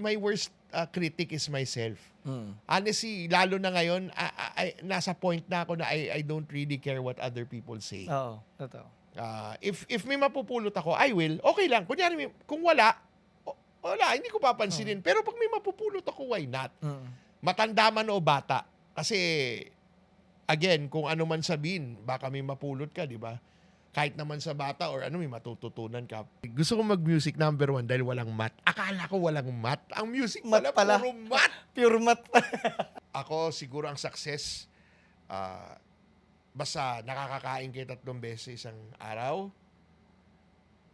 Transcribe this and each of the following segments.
my worst critic is myself. Mm. Honestly, lalo na ngayon, nasa point na ako na I don't really care what other people say. Oo, totoo. If may mapupulot ako, I will. Okay lang. Kunyari, kung wala, wala, hindi ko papansinin. Pero pag may mapupulot ako, why not? Mm. Matanda man o bata. Kasi, again, kung ano man sabihin, baka may mapulot ka, di ba? Kahit naman sa bata or ano, may matututunan ka. Gusto ko mag-music number 1 dahil walang math. Akala ko walang math. Ang music Math pala. puro math. Pure math. Ako, siguro ang success, basta nakakakain kayo 3 beses isang araw,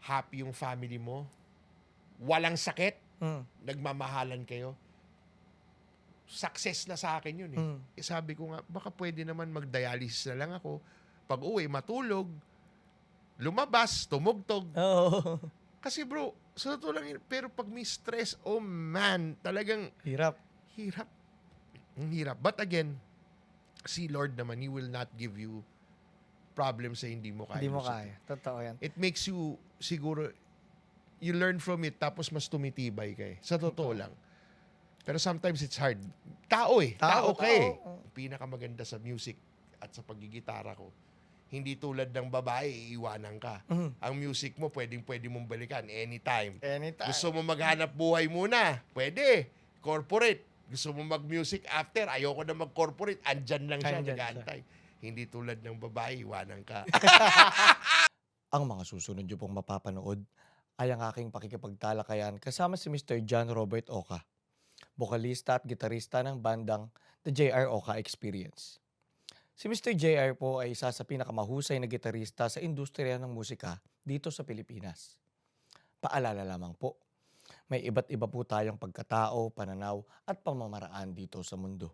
happy yung family mo, walang sakit, nagmamahalan kayo, success na sa akin yun eh. Sabi ko nga, baka pwede naman mag-dialysis na lang ako. Pag uwi, matulog, lumabas, tumugtog. Oo. Kasi bro, sa totoo lang, pero pag may stress, oh man, talagang Hirap. hirap. Ang hirap. But again, si Lord naman, He will not give you problems sa hindi mo kaya. Hindi mo kaya. Totoo yan. It makes you, siguro, you learn from it, tapos mas tumitibay ka eh. Sa totoo lang. Pero sometimes it's hard. Tao eh. Tao ka eh. Ang pinakamaganda sa music at sa paggigitara ko, hindi tulad ng babae, iiwanan ka. Ang music mo, pwede mong balikan anytime. Anytime. Gusto mo maghanap buhay muna, pwede. Corporate. Gusto mo mag-music after, ayoko na mag-corporate, andyan lang siya, Andyan nag-aantay. Hindi tulad ng babae, iwanan ka. Ang mga susunod nyo pong mapapanood ay ang aking pakikipagtalakayan kasama si Mr. John Robert Oka, bokalista at gitarista ng bandang The J.R. Oka Experience. Si Mr. J.R. po ay isa sa pinakamahusay na gitarista sa industriya ng musika dito sa Pilipinas. Paalala lamang po, may iba't iba po tayong pagkatao, pananaw at pamamaraan dito sa mundo.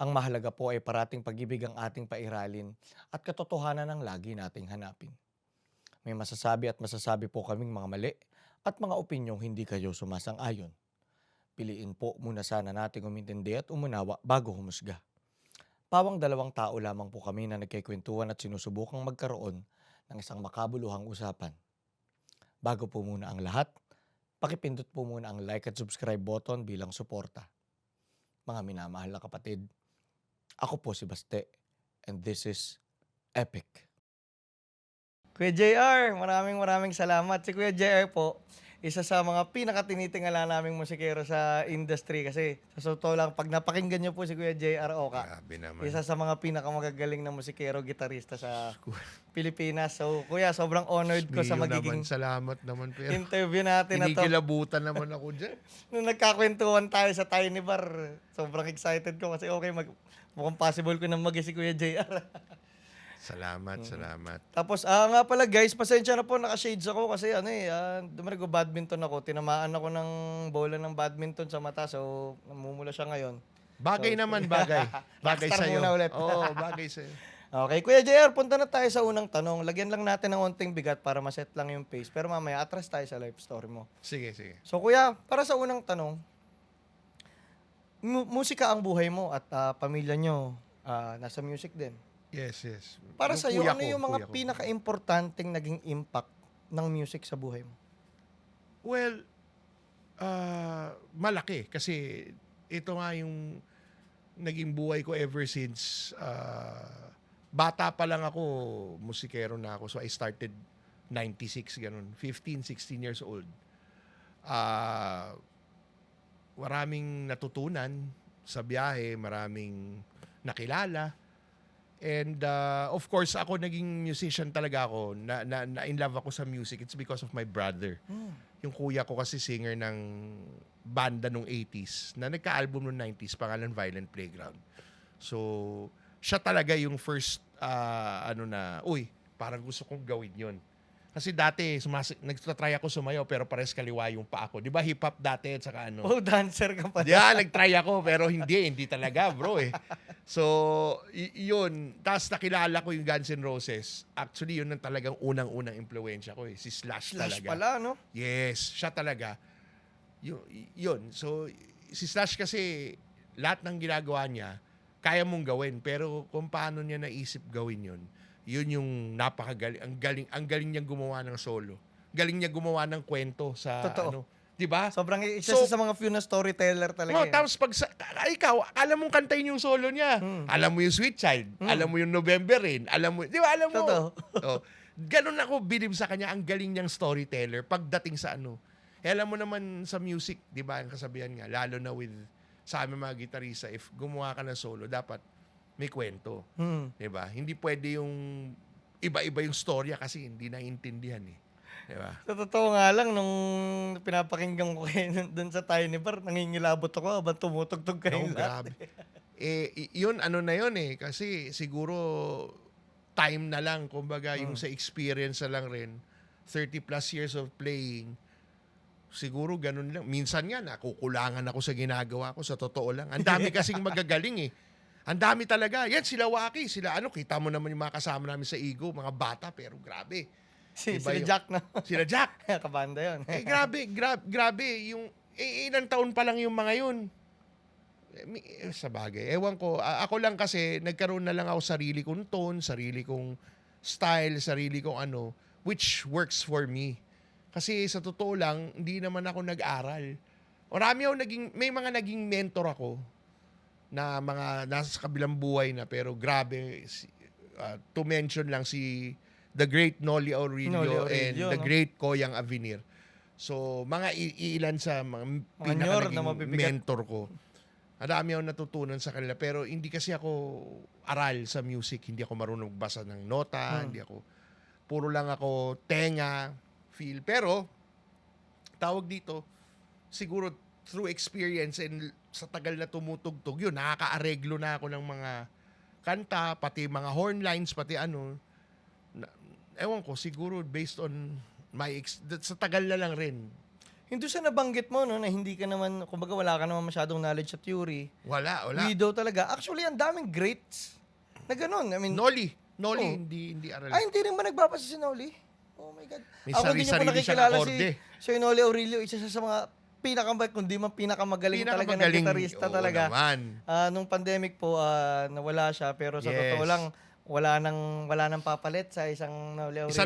Ang mahalaga po ay parating pag-ibig ang ating pairalin at katotohanan ang lagi nating hanapin. May masasabi at masasabi po kaming mga mali at mga opinyong hindi kayo sumasang-ayon. Piliin po muna sana nating umintindi at umunawa bago humusga. Pawang 2 tao lamang po kami na nagkikwentuhan at sinusubukang magkaroon ng isang makabuluhang usapan. Bago po muna ang lahat, pakipindot po muna ang like at subscribe button bilang suporta. Mga minamahal na kapatid, ako po si Baste and this is Epic. Kuya JR, maraming salamat. Si Kuya JR po, isa sa mga pinakatinitingala naming musikero sa industry kasi sa totoo lang, pag napakinggan niyo po si Kuya JR Oka, Grabe naman. isa sa mga pinakamagagaling na musikero, gitarista sa Pilipinas. So, Kuya, sobrang honored ko sa Mio magiging naman, salamat naman. Pero interview natin na to. kinikilabutan naman ako dyan. Nung nagkakwentuhan tayo sa Tiny Bar, sobrang excited ko kasi okay, mukhang possible ko na si Kuya JR. Salamat. Tapos, nga pala guys, pasensya na po, naka-shades ako kasi badminton ako. Tinamaan ako ng bola ng badminton sa mata, so namumula siya ngayon. Bagay naman, bagay. Bagay Rockstar sa'yo. muna ulit. Oo, bagay sa'yo. Okay, Kuya JR, punta na tayo sa unang tanong. Lagyan lang natin ng onting bigat para maset lang yung pace. Pero mamaya, atras tayo sa life story mo. Sige. So Kuya, para sa unang tanong, musika ang buhay mo at pamilya nyo nasa music din. Yes. Para Yung sa iyo, kuya ano ko, yung mga kuya ko. pinaka-importanting naging impact ng music sa buhay mo? Well, malaki. Kasi ito nga yung naging buhay ko ever since bata pa lang ako, musikero na ako. So I started 96, ganun. 15, 16 years old. Maraming natutunan sa biyahe, maraming nakilala. And of course, ako naging musician talaga ako. Na in love ako sa music. It's because of my brother. Yung kuya ko kasi singer ng banda nung 80s na nagka-album nung 90s, pangalan Violent Playground. So, siya talaga yung first, parang gusto kong gawin yun. Kasi dati, nagtatry ako sumayaw pero pares kaliwa yung pa ako. Di ba hip-hop dati at saka ano? Oh, dancer ka pa. Yeah, nagtry ako pero hindi talaga bro eh. So, yun. Tapos nakilala ko yung Guns N' Roses. Actually, yun ang talagang unang-unang impluensya ko eh. Si Slash Slash talaga. pala, no? Yes, siya talaga. Yun. So, si Slash kasi lahat ng ginagawa niya, kaya mong gawin. Pero kung paano niya naisip gawin yun yung napakagaling. Ang galing niyang gumawa ng solo. Galing niya gumawa ng kwento sa Totoo. ano. 'Di ba? Sobrang isa So, siya sa mga few na storyteller talaga. Oh, eh. tapos ikaw, alam mong kantayin yung solo niya. Alam mo yung Sweet Child, alam mo yung November Rain, alam mo, 'di ba, alam mo. Totoo. Oh, ganun ako bilib sa kanya, ang galing niyang storyteller pagdating sa ano. Alam mo naman sa music, 'di ba, ang kasabihan nga, lalo na with sa aming mga gitarista, if gumawa ka ng solo, dapat may kwento. Hmm. 'Di ba? Hindi pwede yung iba-iba yung storya kasi hindi naiintindihan eh. 'Di ba? Sa totoo nga lang, nung pinapakinggan ko kayo dun sa Tiny Bar, nangingilabot ako habang tumutugtog No, kayong lahat. grabe. Yun ano na yun eh. Kasi siguro time na lang. Kumbaga, yung sa experience na lang rin. 30 plus years of playing. Siguro ganun lang. Minsan nga, nakukulangan ako sa ginagawa ko. Sa totoo lang. Ang dami kasing magagaling eh. Ang dami talaga. Yan, sila Waki. Sila kita mo naman yung mga kasama namin sa Ego. Mga bata, pero grabe. Iba Sila yung- Jack na. Sila Jack. Kabanda yun. Grabe. Yung, ilang taon pa lang yung mga yun. Sa bagay. Ewan ko. Ako lang kasi, nagkaroon na lang ako sarili kong tone, sarili kong style, sarili kong ano, which works for me. Kasi sa totoo lang, hindi naman ako nag-aral. May mga naging mentor ako na mga nasa kabilang buhay na, pero grabe. To mention lang si the great Noli Aurelio, Noli and Aurelio, the no? great Koyang Avenir. So, mga ilan sa mga nyor na naging mabibigat. mentor ko. Marami akong natutunan sa kanila, pero hindi kasi ako aral sa music. Hindi ako marunong basa ng nota, hindi ako, puro lang ako tenga, feel. Pero, tawag dito, siguro through experience and sa tagal na tumutugtog, yun, nakaka-areglo na ako ng mga kanta, pati mga horn lines, pati ano. Ewan ko, siguro based on sa tagal na lang rin. Hindi sa nabanggit mo, no, na hindi ka naman, kumbaga wala ka naman masyadong knowledge sa theory. Wala. Widow talaga. Actually, ang daming greats na ganun. I mean, Noli, Oh. hindi aral. ay, hindi rin ba nagbabasa si Noli? Oh my God. May Ako din yung sarili-sarili siyang nakikilala akorde. si Noli Aurelio, isa siya sa mga kundi man pinakamagaling talaga na gitarista oo talaga. naman. Nung pandemic po, nawala siya. Pero sa totoo Yes. lang, wala nang papalit sa isang Noli Aurelio. Isa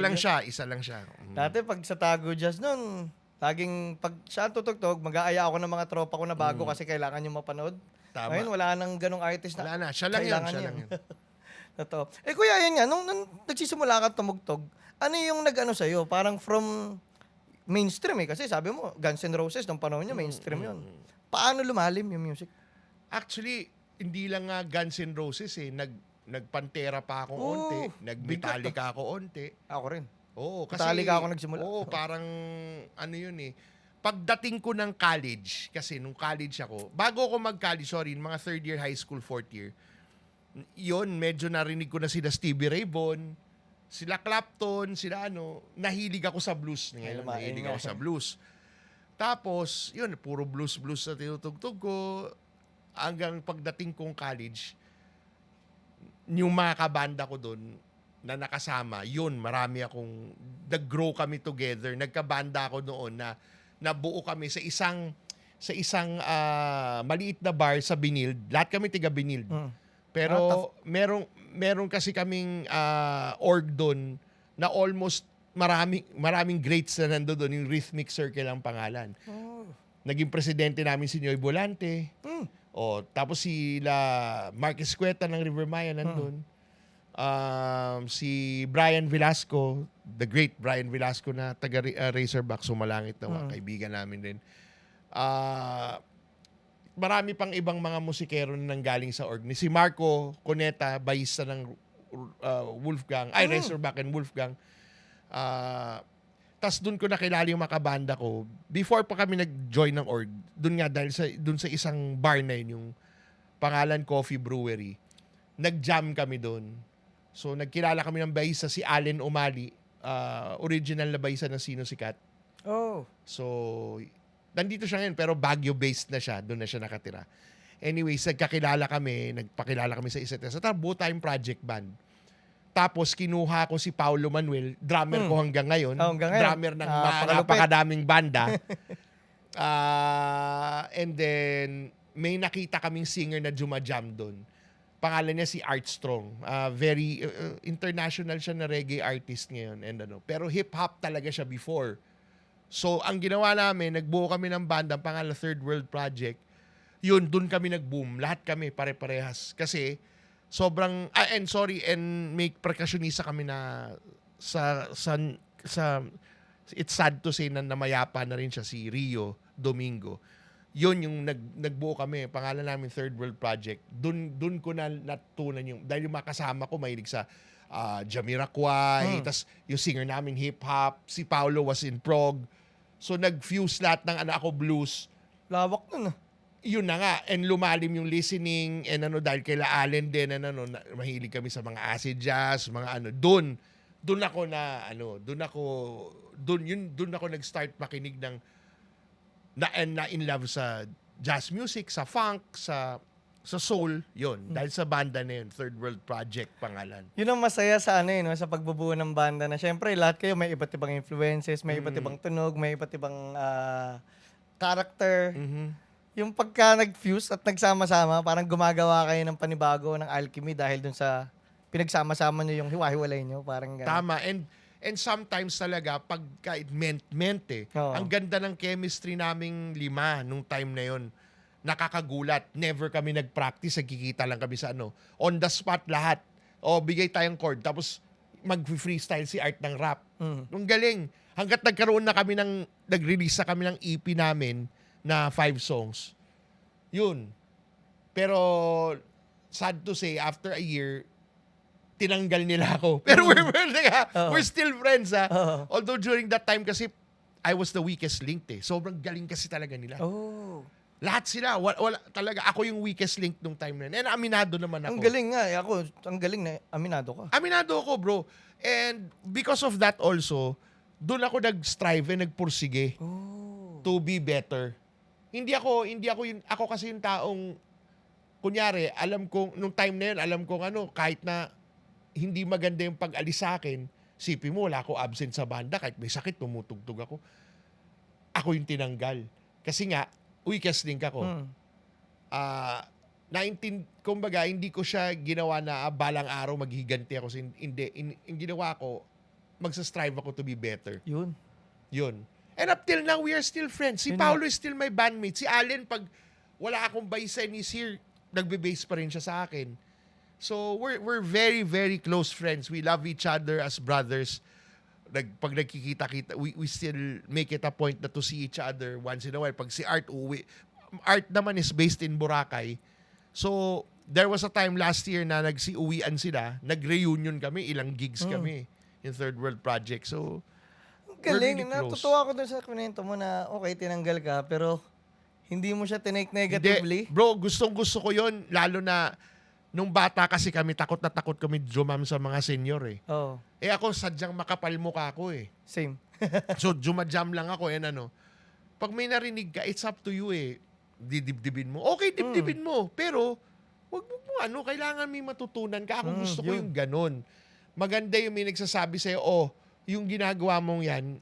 lang siya. Dati pag sa Tago Jazz noon, laging pag siya ang tutugtog, mag-aaya ako ng mga tropa ko na bago kasi kailangan yung mapanood. Tama. Ngayon, wala nang ganong artist na Wala na, siya lang yun. kailangan Siya lang yun. Totoo. Kuya, yun nga, nung nagsisimula ka tumugtog, ano yung nag-ano sa'yo? Parang from mainstream kasi sabi mo, Guns N' Roses, nung panahon niya, mainstream yun. Paano lumalim yung music? Actually, hindi lang nga Guns N' Roses eh. Nagpantera pa ako Oh, onti. Nag-Metallica ako onti. Ako rin. Oo, kasi Metallica ako nagsimula. Oo, parang ano yun eh. Pagdating ko ng college, kasi nung college ako, bago ako mag-college, mga third year high school, fourth year, yun, medyo narinig ko na sila Stevie Ray Vaughan, sila Clapton, sila nahilig ako sa blues. Ngayon, lumain nahilig nga. ako sa blues. Tapos, yun, puro blues na tinutugtog ko. Hanggang pagdating kong college, yung mga kabanda ko doon na nakasama, yun, marami akong, nag-grow kami together. Nagkabanda ako noon na nabuo kami sa isang maliit na bar sa Binild. Lahat kami tiga Binild. Pero merong kasi kaming org doon na almost maraming greats na nandoon doon. Yung Rhythmic Circle ang pangalan. Naging presidente namin si Noy Volante. Tapos sila Marquez Cueta ng River Maya nandun. Si Brian Velasco, the great Brian Velasco na taga Razorback, Sumalangit na kaibigan namin din. Marami pang ibang mga musikero na nanggaling sa org. Si Marco Cuneta, bayista ng Razorback and Wolfgang. Tas doon ko nakilala yung mga kabanda ko. Before pa kami nag-join ng org, doon nga dahil doon sa isang bar na yun, yung pangalan Coffee Brewery, nag-jam kami doon. So nagkilala kami ng bayista, si Allen Umali, original na bayista ng Sino Sikat. So nandito siya ngayon, pero Baguio-based na siya. Doon na siya nakatira. Anyways, nagpakilala kami sa isa't isa. Buo tayong project band. Tapos, kinuha ko si Paulo Manuel, drummer ko hanggang ngayon. Drummer ng napakadaming banda. And then, may nakita kaming singer na jumajam doon. Pangalan niya si Art Strong. Very international siya na reggae artist ngayon. And pero hip-hop talaga siya before. So, ang ginawa namin, nagbuo kami ng banda, ang pangalan Third World Project. Yun, dun kami nag-boom. Lahat kami, pare-parehas. Kasi, and may percussionista kami na sa it's sad to say na namayapa na rin siya, si Rio Domingo. Yun yung nagbuo kami, pangalan namin Third World Project. Dun ko na natutunan dahil yung mga kasama ko mahilig sa Jamiroquai, tas yung singer namin hip-hop, si Paolo was in prog. So nag-fuse lahat ng ako blues. Lawak nun ah. Yun na nga, and lumalim yung listening, and dahil kaila Allen din, mahilig kami sa mga acid jazz, mga doon ako nag-start makinig ng na in love sa jazz music, sa funk, sa soul, yun. Dahil sa banda na yun, Third World Project pangalan. Yun ang masaya sa sa pagbubuo ng banda na syempre lahat kayo may iba't ibang influences, may iba't ibang tunog, may iba't ibang character. Yung pagka nag-fuse at nagsama-sama, parang gumagawa kayo ng panibago ng alchemy dahil dun sa pinagsama-sama nyo yung hiwa-hiwalay nyo, parang gano'n. Tama. And sometimes talaga, pagka it meant Oo. ang ganda ng chemistry naming 5 nung time na yon. Nakakagulat. Never kami nag-practice. Nagkikita lang kami sa on the spot lahat. O, bigay tayong chord. Tapos, mag-freestyle si Art ng rap. Ang galing. Hanggat nagkaroon na kami nag-release na kami ng EP namin na 5 songs. Yun. Pero, sad to say, after a year, tinanggal nila ako. Pero we're still friends, ha? Although during that time kasi, I was the weakest link, eh. Sobrang galing kasi talaga nila. Oh. Lahat sila. Wala, talaga, ako yung weakest link nung time na yun. And aminado naman ako. Ang galing nga. Ako, ang galing na aminado ka. Aminado ako, bro. And because of that also, doon ako nag-strive and nagpursige to be better. Hindi ako kasi yung taong, kunyari, alam kong, nung time na yun, alam kong kahit na hindi maganda yung pag-alis sa akin, sipin mo, wala ako absent sa banda, kahit may sakit, tumutugtog ako. Ako yung tinanggal. Kasi nga, weakest link ako. Kumbaga, hindi ko siya ginawa na balang araw maghiganti ako. Hindi. Yung ginawa ko, magsa-strive ako to be better. Yun. And up till now, we are still friends. Si Yun Paolo is still my bandmate. Si Allen, pag wala akong bass and he's here, nagbe-bass pa rin siya sa akin. So, we're very, very close friends. We love each other as brothers. Pag nagkikita-kita, we still make it a point na to see each other once in a while. Pag si Art uwi, Art naman is based in Boracay. So, there was a time last year na uwian sila, nag-reunion kami, ilang gigs kami in Third World Project. So, Ang galing. we're really close. Natutuwa ako dun sa kwento mo na okay, tinanggal ka, pero hindi mo siya tinake negatively. Hindi. Bro, gustong-gusto ko yon, lalo na nung bata kasi kami, takot na takot kami jumam sa mga senior eh. Oo. Ako, sadyang makapal mukha ako eh. Same. So, jumajam lang ako. Pag may narinig ka, it's up to you eh. Didibdibin mo. Okay, dibdibin mo. Pero, wag mo kailangan may matutunan ka. Ako gusto ko yun. yung ganun. Maganda yung may nagsasabi sa'yo, yung ginagawa mong yan,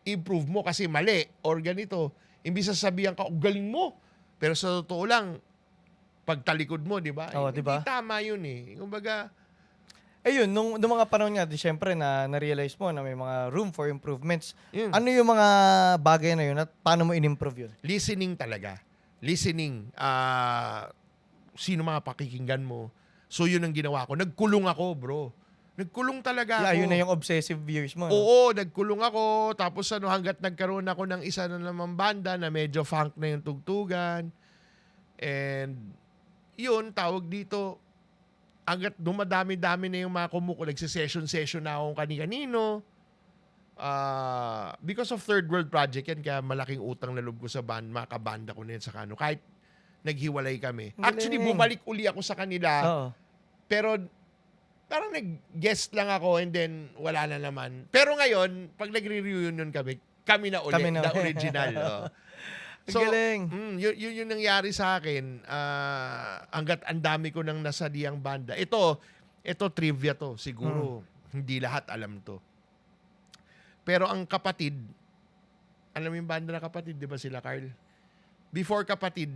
improve mo kasi mali or ganito. Imbis sasabihan ka, galing mo. Pero sa totoo lang, pagtalikod mo, di ba? Oo, di ba? Hindi tama yun eh. Kumbaga, Ayun, nung mga panahon nga, syempre na-realize mo na may mga room for improvements. yun. Ano yung mga bagay na yun at paano mo in-improve yun? Listening talaga. Listening. Sino mga pakikinggan mo. So, yun ang ginawa ko. Nagkulong ako, bro. Nagkulong talaga ako. Yun na yung obsessive years mo. No? Oo, nagkulong ako. Tapos hanggat nagkaroon ako ng isa na naman banda na medyo funk na yung tugtugan. And, yun, tawag dito, hanggat dumadami-dami na yung mga nagsisession-session na akong kani-kanino. Because of Third World Project yan, kaya malaking utang na loob ko sa mga kabanda ko na yun sa kahit naghiwalay kami. Actually, Galing. bumalik uli ako sa kanila. Oo. Pero parang nag-guest lang ako and then wala na naman. Pero ngayon, pag nagre-reunion kami na uli, Kami na. the original. Ang galing. Yun nangyari sa akin. Hanggat ang dami ko nang nasaliyang banda. Ito trivia to. Siguro, hindi lahat alam to. Pero ang Kapatid, alam mo yung banda na Kapatid, di ba sila, Carl? Before Kapatid,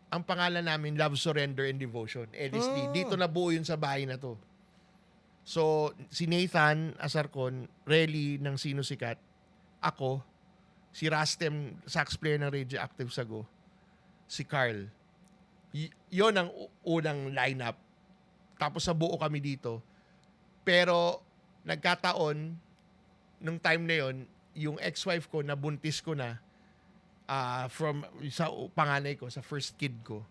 ang pangalan namin, Love, Surrender, and Devotion. LSD. Dito nabuo yun sa bahay na to. So, si Nathan Asarcon, Relly ng Sino Sikat, ako, si Rastem, sax player ng Radioactive Sago, si Carl. Yon ang unang lineup. Tapos sa buo kami dito. Pero nagkataon, nung time na yon, yung ex-wife ko, nabuntis ko na from sa panganay ko, sa first kid ko.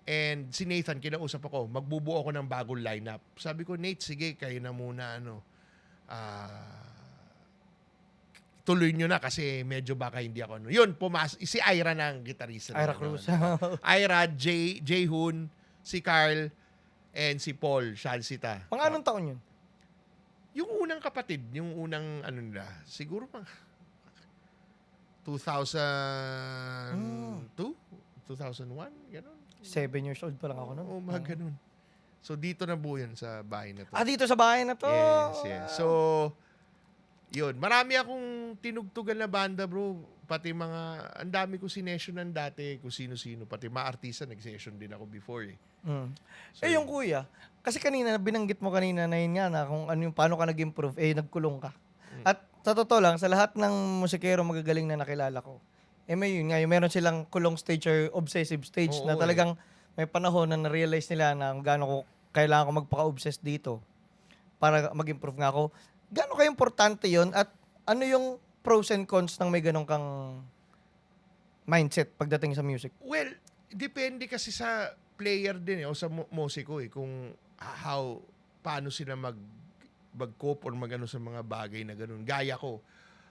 And si Nathan, kinausap ako, magbubuo ako ng bagong lineup. Sabi ko, Nate, sige, kayo na muna, tuloy nyo na kasi medyo baka hindi ako, Yun, si Ira na ang gitarista. Ira Cruz. Ira, Jay Hoon, si Carl, and si Paul Shansita. Mga anong taon yun? Yung unang kapatid, yung unang nila, siguro mga 2002, 2001, gano'n. 7 years old pa lang ako nun. Oo, mga gano'n. So, dito na buo yun sa bahay na to. Dito sa bahay na to. Yes. So, yun. Marami akong tinugtugan na banda, bro. Pati mga, ang dami ko sinesyonan dati, kung sino-sino. Pati mga artista, nag-session din ako before eh. So, Yung kuya, kasi kanina, binanggit mo kanina na yun nga na kung paano ka nag-improve, nagkulong ka. At sa totoo lang, sa lahat ng musikero magagaling na nakilala ko, may yun nga, yung meron silang kulong stage or obsessive stage Oo, na talagang may panahon na na-realize nila na gaano kailangan ko magpaka-obsess dito para mag-improve nga ako. Gaano ka-importante yun at ano yung pros and cons ng may ganong kang mindset pagdating sa music? well, depende kasi sa player din o sa musiko kung paano sila mag-cope or magano sa mga bagay na ganun. Gaya ko.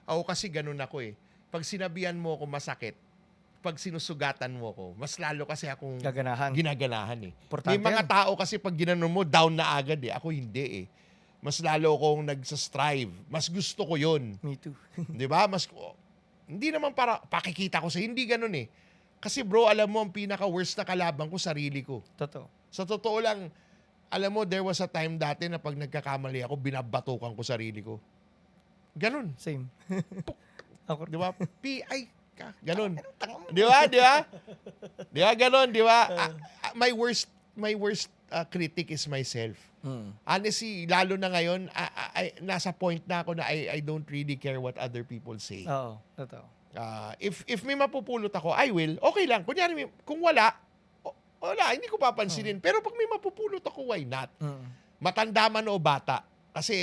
Ako kasi ganun ako Pag sinabihan mo ako masakit, pag sinusugatan mo ako, mas lalo kasi akong Gaganahan. ginaganahan Importante May mga yan. tao kasi pag ginanon mo, down na agad Ako hindi Mas lalo akong nagsastrive. Mas gusto ko yun. Me too. Di ba? Hindi naman para pakikita ko hindi ganun Kasi bro, alam mo, ang pinaka-worst na kalaban ko, sarili ko. Totoo. Sa totoo lang, alam mo, there was a time dati na pag nagkakamali ako, binabatukan ko sarili ko. Ganun. Same. Ako. Di ba? P.I. ka. Ganun. Di ba? Di ba? Di ba? Ganun. Di ba? My worst critic is myself. Honestly, lalo na ngayon, nasa point na ako na I don't really care what other people say. Oo. Totoo. If may mapupulot ako, I will. Okay lang. Kunyari, kung wala, hindi ko papansinin. Pero pag may mapupulot ako, why not? Matanda man o bata. Kasi,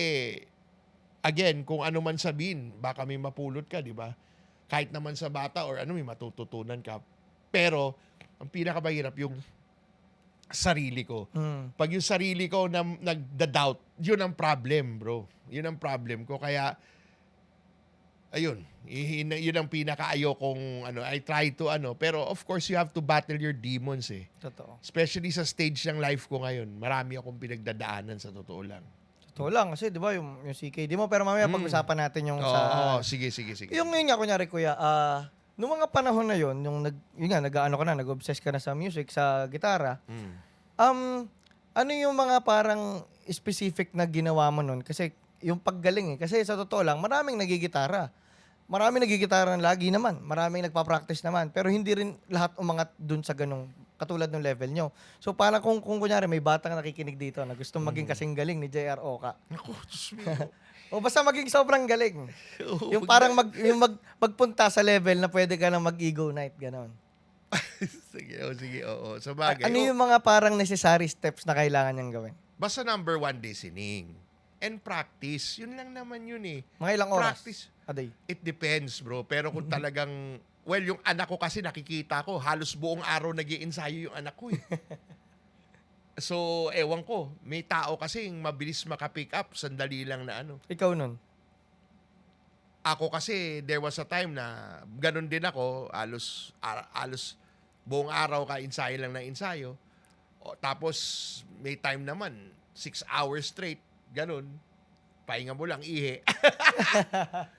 again, kung ano man sabihin, baka may mapulot ka, di ba? Kahit naman sa bata or may matututunan ka. Pero, ang pinakamahirap yung sarili ko. Pag yung sarili ko na nagda-doubt, yun ang problem, bro. Yun ang problem ko. Kaya, ayun, yun ang pinaka-ayokong, I try to, pero of course, you have to battle your demons Totoo. Especially sa stage ng life ko ngayon. Marami akong pinagdadaanan sa totoo lang. Totoo lang kasi 'di ba yung CK, di mo pero mamaya pag-usapan natin yung Oo, sige. yung ngayon nga kunyari kuya, nung mga panahon na yon, nag-obsess ka na sa music, sa gitara. Ano yung mga parang specific na ginawa mo nun? Kasi yung paggaling kasi sa totoo lang, maraming nagigitara. Maraming nagigitara lagi naman. Maraming nagpa-practice naman. Pero hindi rin lahat umangat dun sa ganung katulad ng level nyo. So parang kung kunyari may batang nakikinig dito na gusto maging kasing galing ni JR Oka. Ako, Diyos mo. O basta maging sobrang galing. Yung parang magpunta sa level na pwede ka na mag-ego night, ganon. sige, oo. Sa bagay. Ano yung mga parang necessary steps na kailangan niyang gawin? Basta number 1, listening. And practice. Yun lang naman yun Mga ilang oras? Practice. A day? It depends, bro. Pero kung talagang, yung anak ko kasi nakikita ko, halos buong araw nag-i-ensayo yung anak ko So, ewan ko. May tao kasi mabilis makapick up, sandali lang na Ikaw nun? Ako kasi, there was a time na ganun din ako, halos buong araw ka ensayo lang ng ensayo. Tapos, may time naman, 6 hours straight, ganun. Pahinga mo lang, ihi.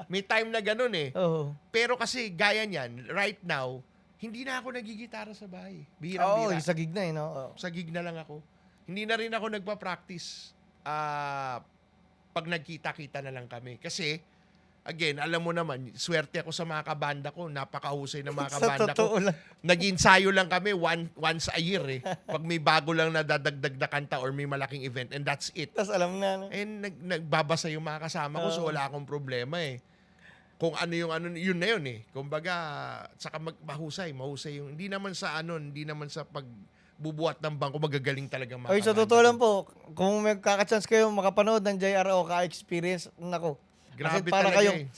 May time na ganun Oo. Pero kasi, gaya niyan, right now, hindi na ako nagigitara sa bahay. Oo, Bihirang-bihira. sa gig na no? Oo. Sa gig na lang ako. Hindi na rin ako nagpa-practice. Pag nagkita-kita na lang kami. Kasi, again, alam mo naman, swerte ako sa mga kabanda ko. Napakahusay ng mga Sa kabanda ko. totoo lang. Nag-ensayo lang kami once a year Pag may bago lang na dadagdag na kanta or may malaking event. And that's it. Tapos alam na. No? And nagbabasa yung mga kasama ko, so wala akong problema kung ano yung ano, yun na yun eh. Kumbaga, saka mahusay yung, hindi naman sa pagbubuhat ng bangko, magagaling talaga mga Oy, sa kabanda totoo ko. lang po, kung may kakachance kayo makapanood ng JRO ka-experience, nako. Kasi Grabe talaga eh.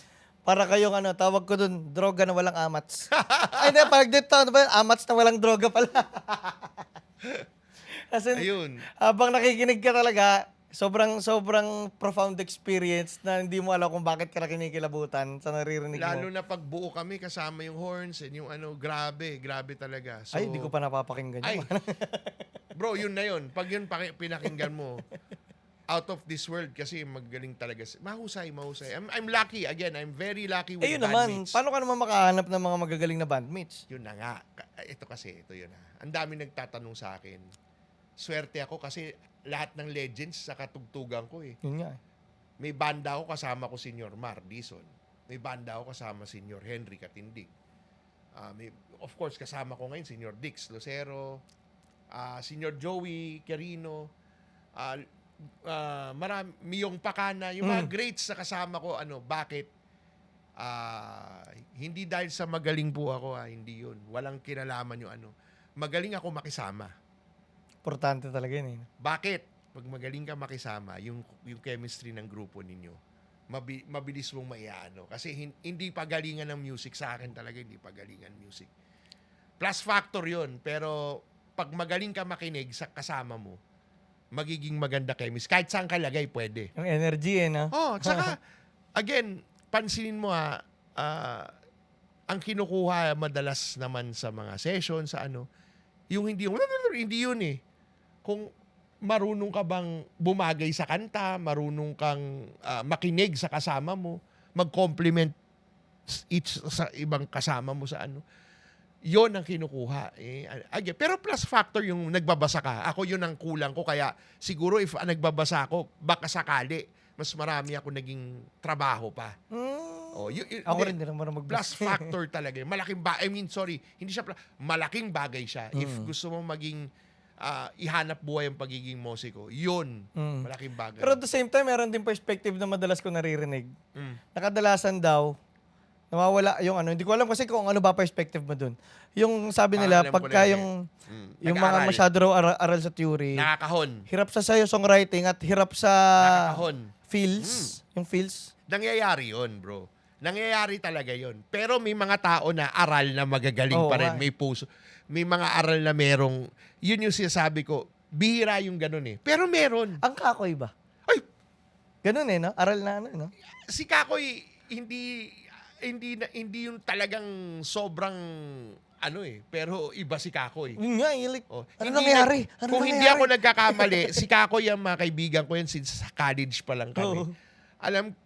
para kayong ano, tawag ko dun, droga na walang amats. Ay, hindi, pag dito, ano ba yun? Amats na walang droga pala. Kasi Ayun. habang nakikinig ka talaga, sobrang profound experience na hindi mo alam kung bakit ka nakinikilabutan sa naririnig Lalo mo. na pag buo kami kasama yung horns and yung ano, grabe talaga. So, Ay, hindi ko pa napapakinggan Ay, yun. bro, yun na yun. Pag yun pinakinggan mo, out of this world kasi magaling talaga. Mahusay. I'm lucky. Again, I'm very lucky with Eh, yun naman, bandmates. paano ka naman makahanap ng mga magagaling na bandmates? Yun na nga. Ito yun ha. Ang dami nagtatanong sa akin. Swerte ako kasi lahat ng legends sa katugtugan ko eh. Yun nga. May banda ako kasama ko Senior Mar Dizon. May banda ako kasama Senior Henry Katindig. Of course, kasama ko ngayon Senior Dix Lucero, Senior Joey Quirino, Miyong Pakana, yung mga greats sa kasama ko, bakit? Hindi dahil sa magaling po ako, hindi yun. Walang kinalaman yung ano. Magaling ako makisama. Importante talaga yun eh. Bakit? Pag magaling ka makisama, yung chemistry ng grupo ninyo, mabilis mong maiano. Kasi hindi pagalingan ng music sa akin talaga, hindi pagalingan music. Plus factor yun, pero pag magaling ka makinig sa kasama mo, magiging maganda chemistry. Kahit saan ka lagay, pwede. Yung energy eh, no? Oh, tsaka, again, pansinin mo ang kinukuha madalas naman sa mga session, sa ano, yung hindi yun eh. Kung marunong ka bang bumagay sa kanta, marunong kang makinig sa kasama mo, mag-compliment each sa ibang kasama mo sa ano, yon ang kinukuha. Again, pero plus factor yung nagbabasa ka. Ako yun ang kulang ko. Kaya siguro if nagbabasa ako, baka sakali, mas marami ako naging trabaho pa. Oh, Ako rin din naman Plus magbasa. factor talaga. Hindi siya malaking bagay siya. If gusto mo maging ihanap buhay ang pagiging musiko, yun, malaking bagay. Pero at the same time, meron din perspective na madalas ko naririnig. Mm. Nakadalasan daw, nawawala yung ano, hindi ko alam kasi kung ano ba perspective mo dun. Yung sabi nila, Alam ko pagka na yung mga Nag-aaral. masyado raw aral sa theory, Nakakahon. hirap sa sayo songwriting at hirap sa Nakakahon. feels, yung feels. Nangyayari yun, bro. Nangyayari talaga yun. Pero may mga tao na aral na magagaling Oo pa rin. nga eh. May puso. May mga aral na merong, yun yung sinasabi ko, bihira yung ganun eh. Pero meron. Ang kakoy ba? Ay, Ganun eh, no? Aral na ano, no? si Kakoy, hindi yung talagang sobrang, pero iba si Kakoy. Yun nga, like, Oh, ano hindi nangyari? kung hindi ako nagkakamali, si Kakoy ang mga kaibigan ko yan since sa college pa lang kami. Oo.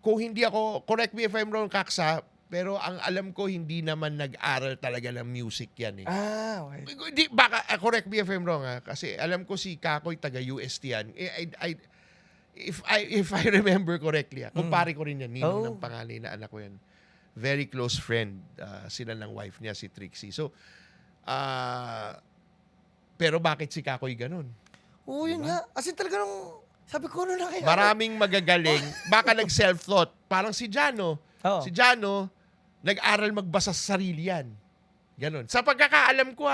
Kung hindi ako, correct me if I'm wrong, Kaksa, pero ang alam ko, hindi naman nag-aral talaga ng music yan eh. okay. Correct me if I'm wrong kasi alam ko si Kakoy taga-UST yan. If I remember correctly, kumpare ko rin yan, Ninong ng pangalan na anak ko yan. Very close friend sila ng wife niya, si Trixie. So, pero bakit si Kakoy ganun? Oo, yun nga. Kasi talaga nung, sabi ko, ano na kaya? Maraming magagaling, baka nag-self-thought. Parang si Jano. Oo. Si Jano, nag-aral magbasa sa sarili yan. Ganon. Sa pagkakaalam ko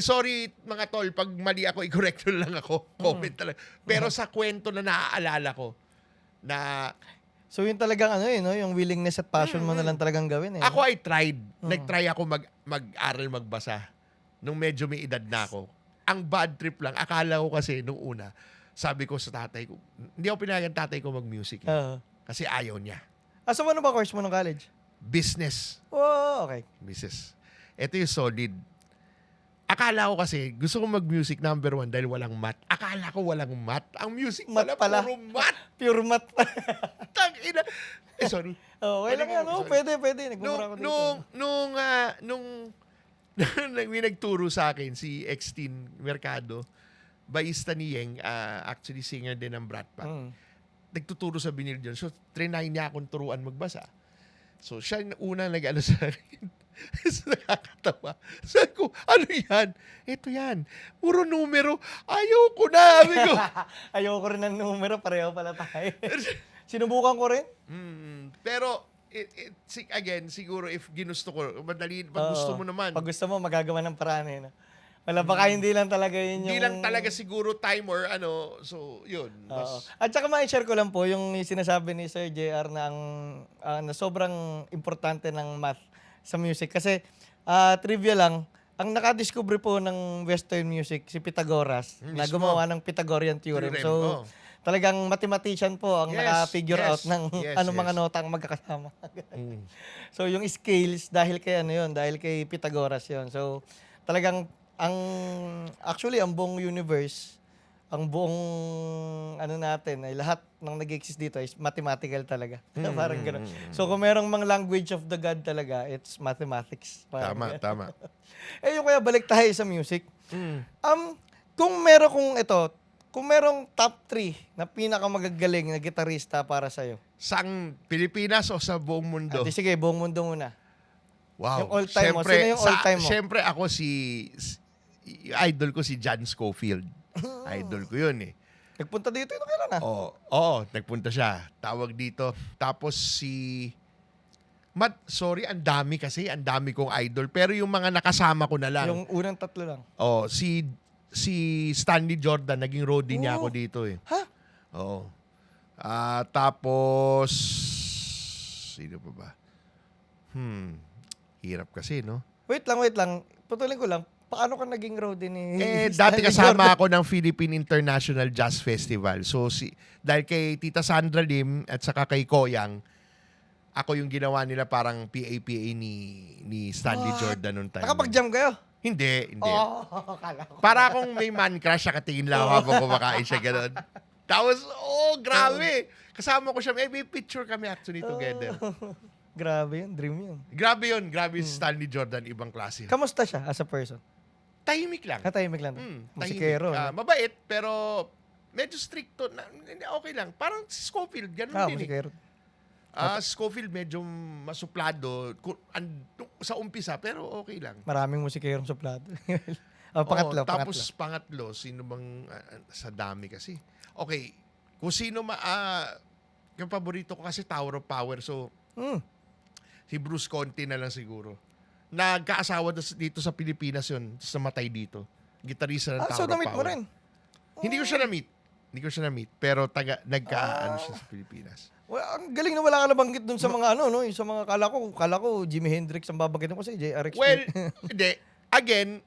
sorry mga tol, pag mali ako, i-correct nyo lang ako. Comment talaga. Pero sa kwento na naaalala ko, na So yun talagang ano no? Yung willingness at passion mo na lang talagang gawin eh. ako ay tried. Nag-try ako mag-aral magbasa nung medyo may edad na ako. Ang bad trip lang, akala ko kasi nung una, sabi ko sa tatay ko, hindi ako pinayagan tatay ko mag-music. Oo. Kasi ayaw niya. So ano ba course mo nung college? Business. Oh, okay. Business. Ito yung solid. Akala ko kasi, gusto ko mag-music number 1 dahil walang math. Akala ko walang math. Ang music Math pala, pala. puro math. Pure math. Tangina. Sorry. Okay lang yan. Oh, pwede. Nagmumura ko dito. Nung may nagturo sa akin, si Extin Mercado, bayista ni Yeng, actually singer din ng Brat Pack. Nagtuturo sa Binil John. So, trinay niya akong turuan magbasa. So, siya yung unang nag-ano sa akin. So, nakakatawa. Sabi ko, ano yan? Ito yan. Puro numero. Ayoko na. Sabi ko. Ayoko rin ng numero. Pareho pala tayo. Sinubukan ko rin. Pero, again, siguro if ginusto ko, madali, pag gusto mo naman. Pag gusto mo, magagawa ng paraan eh. No? Wala, baka hindi lang talaga yun yung... Hindi lang talaga siguro time or ano, so yun. Oo. At saka ma-share ko lang po yung sinasabi ni Sir JR na, na sobrang importante ng math sa music. Kasi trivia lang, ang nakadiscover po ng Western music si Pythagoras na Mismo. gumawa ng Pythagorean theorem. Theorem, So, oh. talagang mathematician po ang Yes, naka-figure yes, out ng yes, anong mga yes. nota ang magkakasama. Mm. So, yung scales, dahil kay ano yun, dahil kay Pythagoras yun. So, talagang actually, ang buong universe, ang buong ano natin, ay lahat ng nag-exist dito is mathematical talaga. Parang gano'n. So, kung merong mga language of the God talaga, it's mathematics. Parang Tama, ganun. tama. Yung kaya balik tayo sa music. Mm. Kung merong top 3 na pinakamagagaling na gitarista para sa'yo. Sang Pilipinas o sa buong mundo? Sige, buong mundo muna. Wow. Yung all-time mo. Sino yung all-time mo? Siyempre ako idol ko si John Scofield. Idol ko yun eh. Nagpunta dito ito kailan Oo, nagpunta siya. Tawag dito. Tapos ang dami kong idol. Pero yung mga nakasama ko na lang. Yung unang tatlo lang. Si Stanley Jordan, naging roadie niya ako dito eh. Ha? Oo. Tapos, sino pa ba? Hirap kasi, no? Wait lang. Putulin ko lang. Paano ka naging roadie ni Dati Stanley kasama Jordan? ako ng Philippine International Jazz Festival. So, dahil kay Tita Sandra Lim at saka kay Koyang, ako yung ginawa nila parang PAPA ni Stanley Jordan noong time. Nakapag-jam kayo? Hindi. Kala ko. Para akong may man crush, nakatingin lang ako habang kumakain siya gano'n. Tapos, grabe. Kasama ko siya. May picture kami actually together. Grabe yun, dream yun. Grabe yun. Grabe si Stanley Jordan. Ibang klase. Kamusta siya as a person? Tahimik lang. Katahimik lang. Tahimik. Musikero. No? Mabait, pero medyo stricto. Okay lang. Parang si Scofield, ganun din eh. Musikero. Scofield medyo masuplado sa umpisa, pero okay lang. Maraming musikerong suplado. Pangatlo. Tapos pangatlo, sino bang sa dami kasi? Okay, kung sino yung paborito ko kasi Tower of Power, so si Bruce Conti na lang siguro. Nagkaasawa dito sa Pilipinas yun, tapos namatay dito. Gitarista ng Tower So of namit mo Power. rin? Hindi ko siya na-meet, pero nagkaano siya sa Pilipinas. Well, ang galing na wala ka nabanggit dun sa mga no? Yung sa mga kala ko Jimi Hendrix ang babanggitin ko sa JRX. Well, hindi. Again,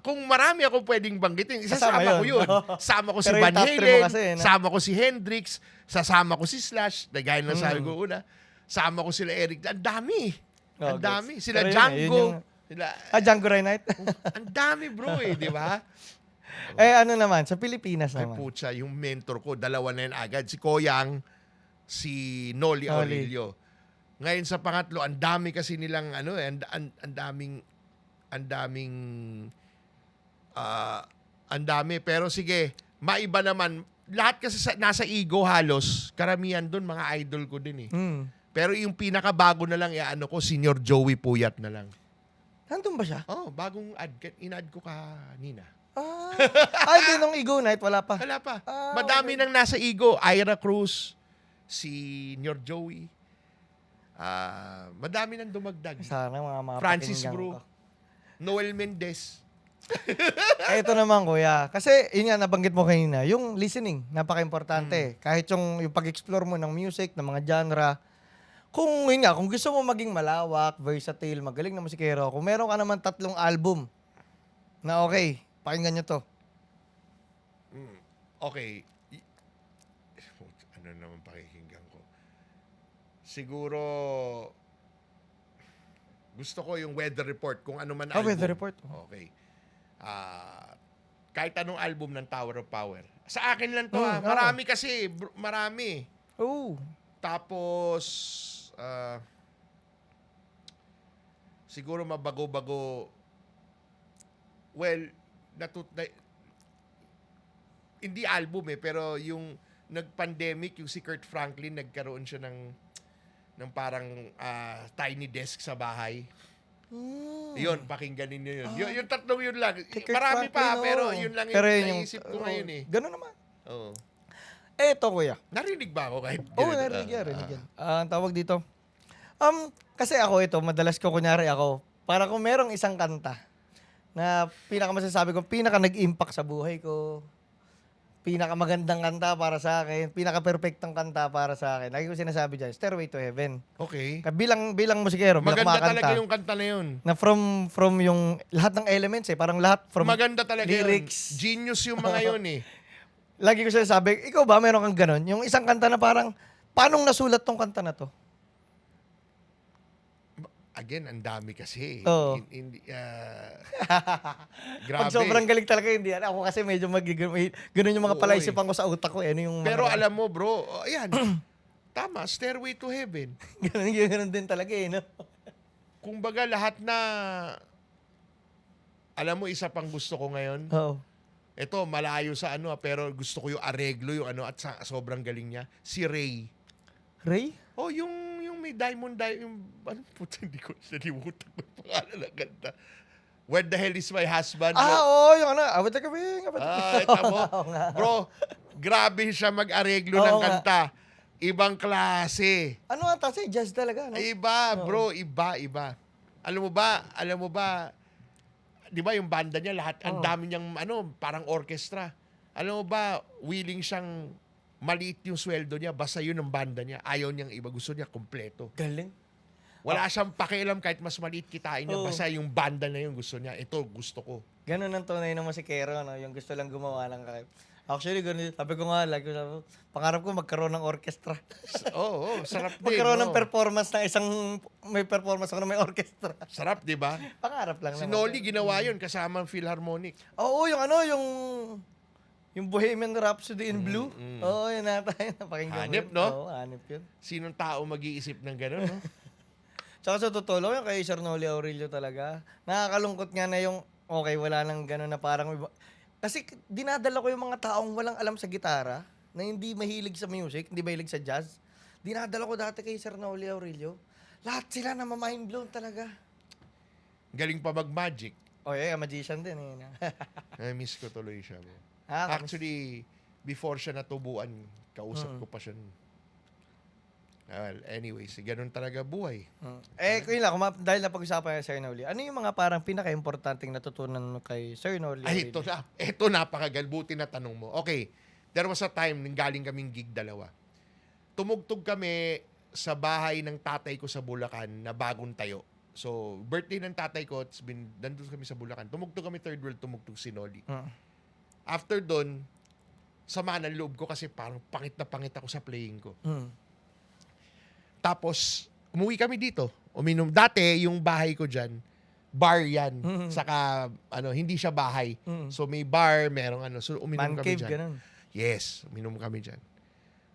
kung marami ako pwedeng banggitin, isasama Kasama ko yun. yun. Sama ko si Pero yung Van top three mo Halen, kasi, no? sama ko si Hendrix, sasama ko si Slash, na gaya na sabi ko una, sama ko sila Eric. Ang dami. Ang dami. Sila Pero yun Django. yun Django Reinhardt. Ang dami bro di ba? Ano naman, sa Pilipinas Ay naman. putya, yung mentor ko, dalawa na yan agad. Si Koyang, si Noli Aurelio. Ngayon sa pangatlo, ang dami kasi nilang ang dami. Pero sige, maiba naman. Lahat kasi nasa ego halos. Karamihan doon, mga idol ko din eh. Pero yung pinakabago na lang, ko, Senior Joey Puyat na lang. Nandun ba siya? Bagong in-add ko kanina. Hindi, nung Ego Night, wala pa. Wala pa. Madami nang nasa ego. Ira Cruz, Senior Joey. Madami nang dumagdag. Sana mga Francis pakinggan Bru. ko. Noel Mendez. Ito naman, kuya. Kasi, yun nga, nabanggit mo kanina, yung listening, napaka-importante. Kahit yung pag-explore mo ng music, ng mga genre, kung gusto mo maging malawak, versatile, magaling na musikero, kung meron ka naman 3 album na okay, pakinggan nyo to. Okay. Ano naman pakikinggan ko? Siguro, gusto ko yung weather report, kung ano man album. Weather report. Okay. Kahit anong album ng Tower of Power. Sa akin lang to Marami kasi. Marami. Tapos, siguro mabago-bago. Well, hindi album pero yung nag-pandemic, yung si Kurt Franklin, nagkaroon siya ng parang tiny desk sa bahay. Yun, pakinggan ninyo yun. Yung tatlong yun lang. Marami pa, pero yun lang yung naisip ko ngayon eh. Ganun naman. Oo. Eto, kuya. Narinig ba ako kahit Narinig yan. Ang tawag dito, Kasi ako ito, madalas ko kunyari ako, para kung merong isang kanta na pinakamasasabi ko, pinaka nag-impact sa buhay ko, pinakamagandang kanta para sa akin, pinaka-perfectong kanta para sa akin. Lagi ko sinasabi dyan, Stairway to Heaven. Okay. Bilang musikero, bilang Maganda kumakanta, talaga yung kanta na yun. na from yung lahat ng elements parang lahat from Maganda talaga lyrics. yun. Genius yung mga yun eh. Lagi ko sinasabi, ikaw ba meron kang ganon? Yung isang kanta na parang, paano nasulat tong kanta na to? Again, ang dami kasi. Oo. Grabe. Pag sobrang galing talaga, hindi. Ako kasi medyo ganun yung mga Oo, palaisipan ko sa utak ko. Ano yung Pero mga, alam mo bro, ayan. Tama, Stairway to Heaven. ganun din talaga no? Kumbaga lahat na, alam mo isa pang gusto ko ngayon. Oo. Ito, malayo sa pero gusto ko yung areglo, yung at sobrang galing niya. Si Ray. Ray? Oh, yung may diamond, yung, puta, hindi ko nalimutan ko yung pangalan ng kanta. Where the hell is my husband? Oo, yung awit na kami. Ito mo. Bro, grabe siya mag-areglo ng Oo nga. kanta. Ibang klase. Ano ata siya? Jazz talaga, no? Iba, bro, iba. Alam mo ba, di ba yung banda niya, lahat, ang dami niyang, parang orchestra. Alam mo ba, willing siyang maliit yung sweldo niya, basta yun ang banda niya. Ayaw niyang iba, gusto niya kompleto. Galing. Wala siyang pakialam kahit mas maliit kitain niya, Oo. basta yung banda na yun gusto niya. Ito, gusto ko. Ganun ang tunay ng musikero, no? Yung gusto lang gumawa ng kahit. Actually, ganun. Sabi ko nga, pangarap ko magkaroon ng orchestra. Oo, sarap din. Magkaroon ng no? performance na may performance ako na may orchestra. Sarap, di ba? Pangarap lang Si naman. Noli ginawa yun kasama ang Philharmonic. Oo, yung Bohemian Rhapsody in Blue. Oo, yun nata. Napakinggan Hanip, mo yun. no? Oo, hanip yun. Sinong tao mag-iisip ng gano'n, no? Tsaka sa totoo lang, yung kay Sir Noli Aurelio talaga. Nakakalungkot nga na yung, okay, wala nang gano'n na parang iba. Kasi dinadala ko yung mga taong walang alam sa gitara, na hindi mahilig sa music, hindi mahilig sa jazz. Dinadala ko dati kay Sir Noli Aurelio. Lahat sila na mind blown talaga. Galing pa mag-magic. Oh, yeah, magician din. Na-miss ko tuloy siya. Bro. Ah, Actually, before siya natubuan, kausap ko pa siya. Well, anyways, ganun talaga buhay. Yun lang, dahil napag-usapan niya Sir Noli, ano yung mga parang pinaka-importanting natutunan mo kay Sir Noli Ay, Aurelio? ito napakagalbuti na tanong mo. Okay, there was a time nang galing kaming gig dalawa. Tumugtog kami sa bahay ng tatay ko sa Bulacan na bagong tayo. So, birthday ng tatay ko, nandun kami sa Bulacan. Tumugtog kami third world, tumugtog si Noli. After doon, sama ng loob ko kasi parang pangit na pangit ako sa playing ko. Tapos, umuwi kami dito. Uminom. Dati, yung bahay ko dyan, bar yan. Saka, hindi siya bahay. So, may bar, merong So, uminom Man kami cave, dyan. ganun. Yes, uminom kami dyan.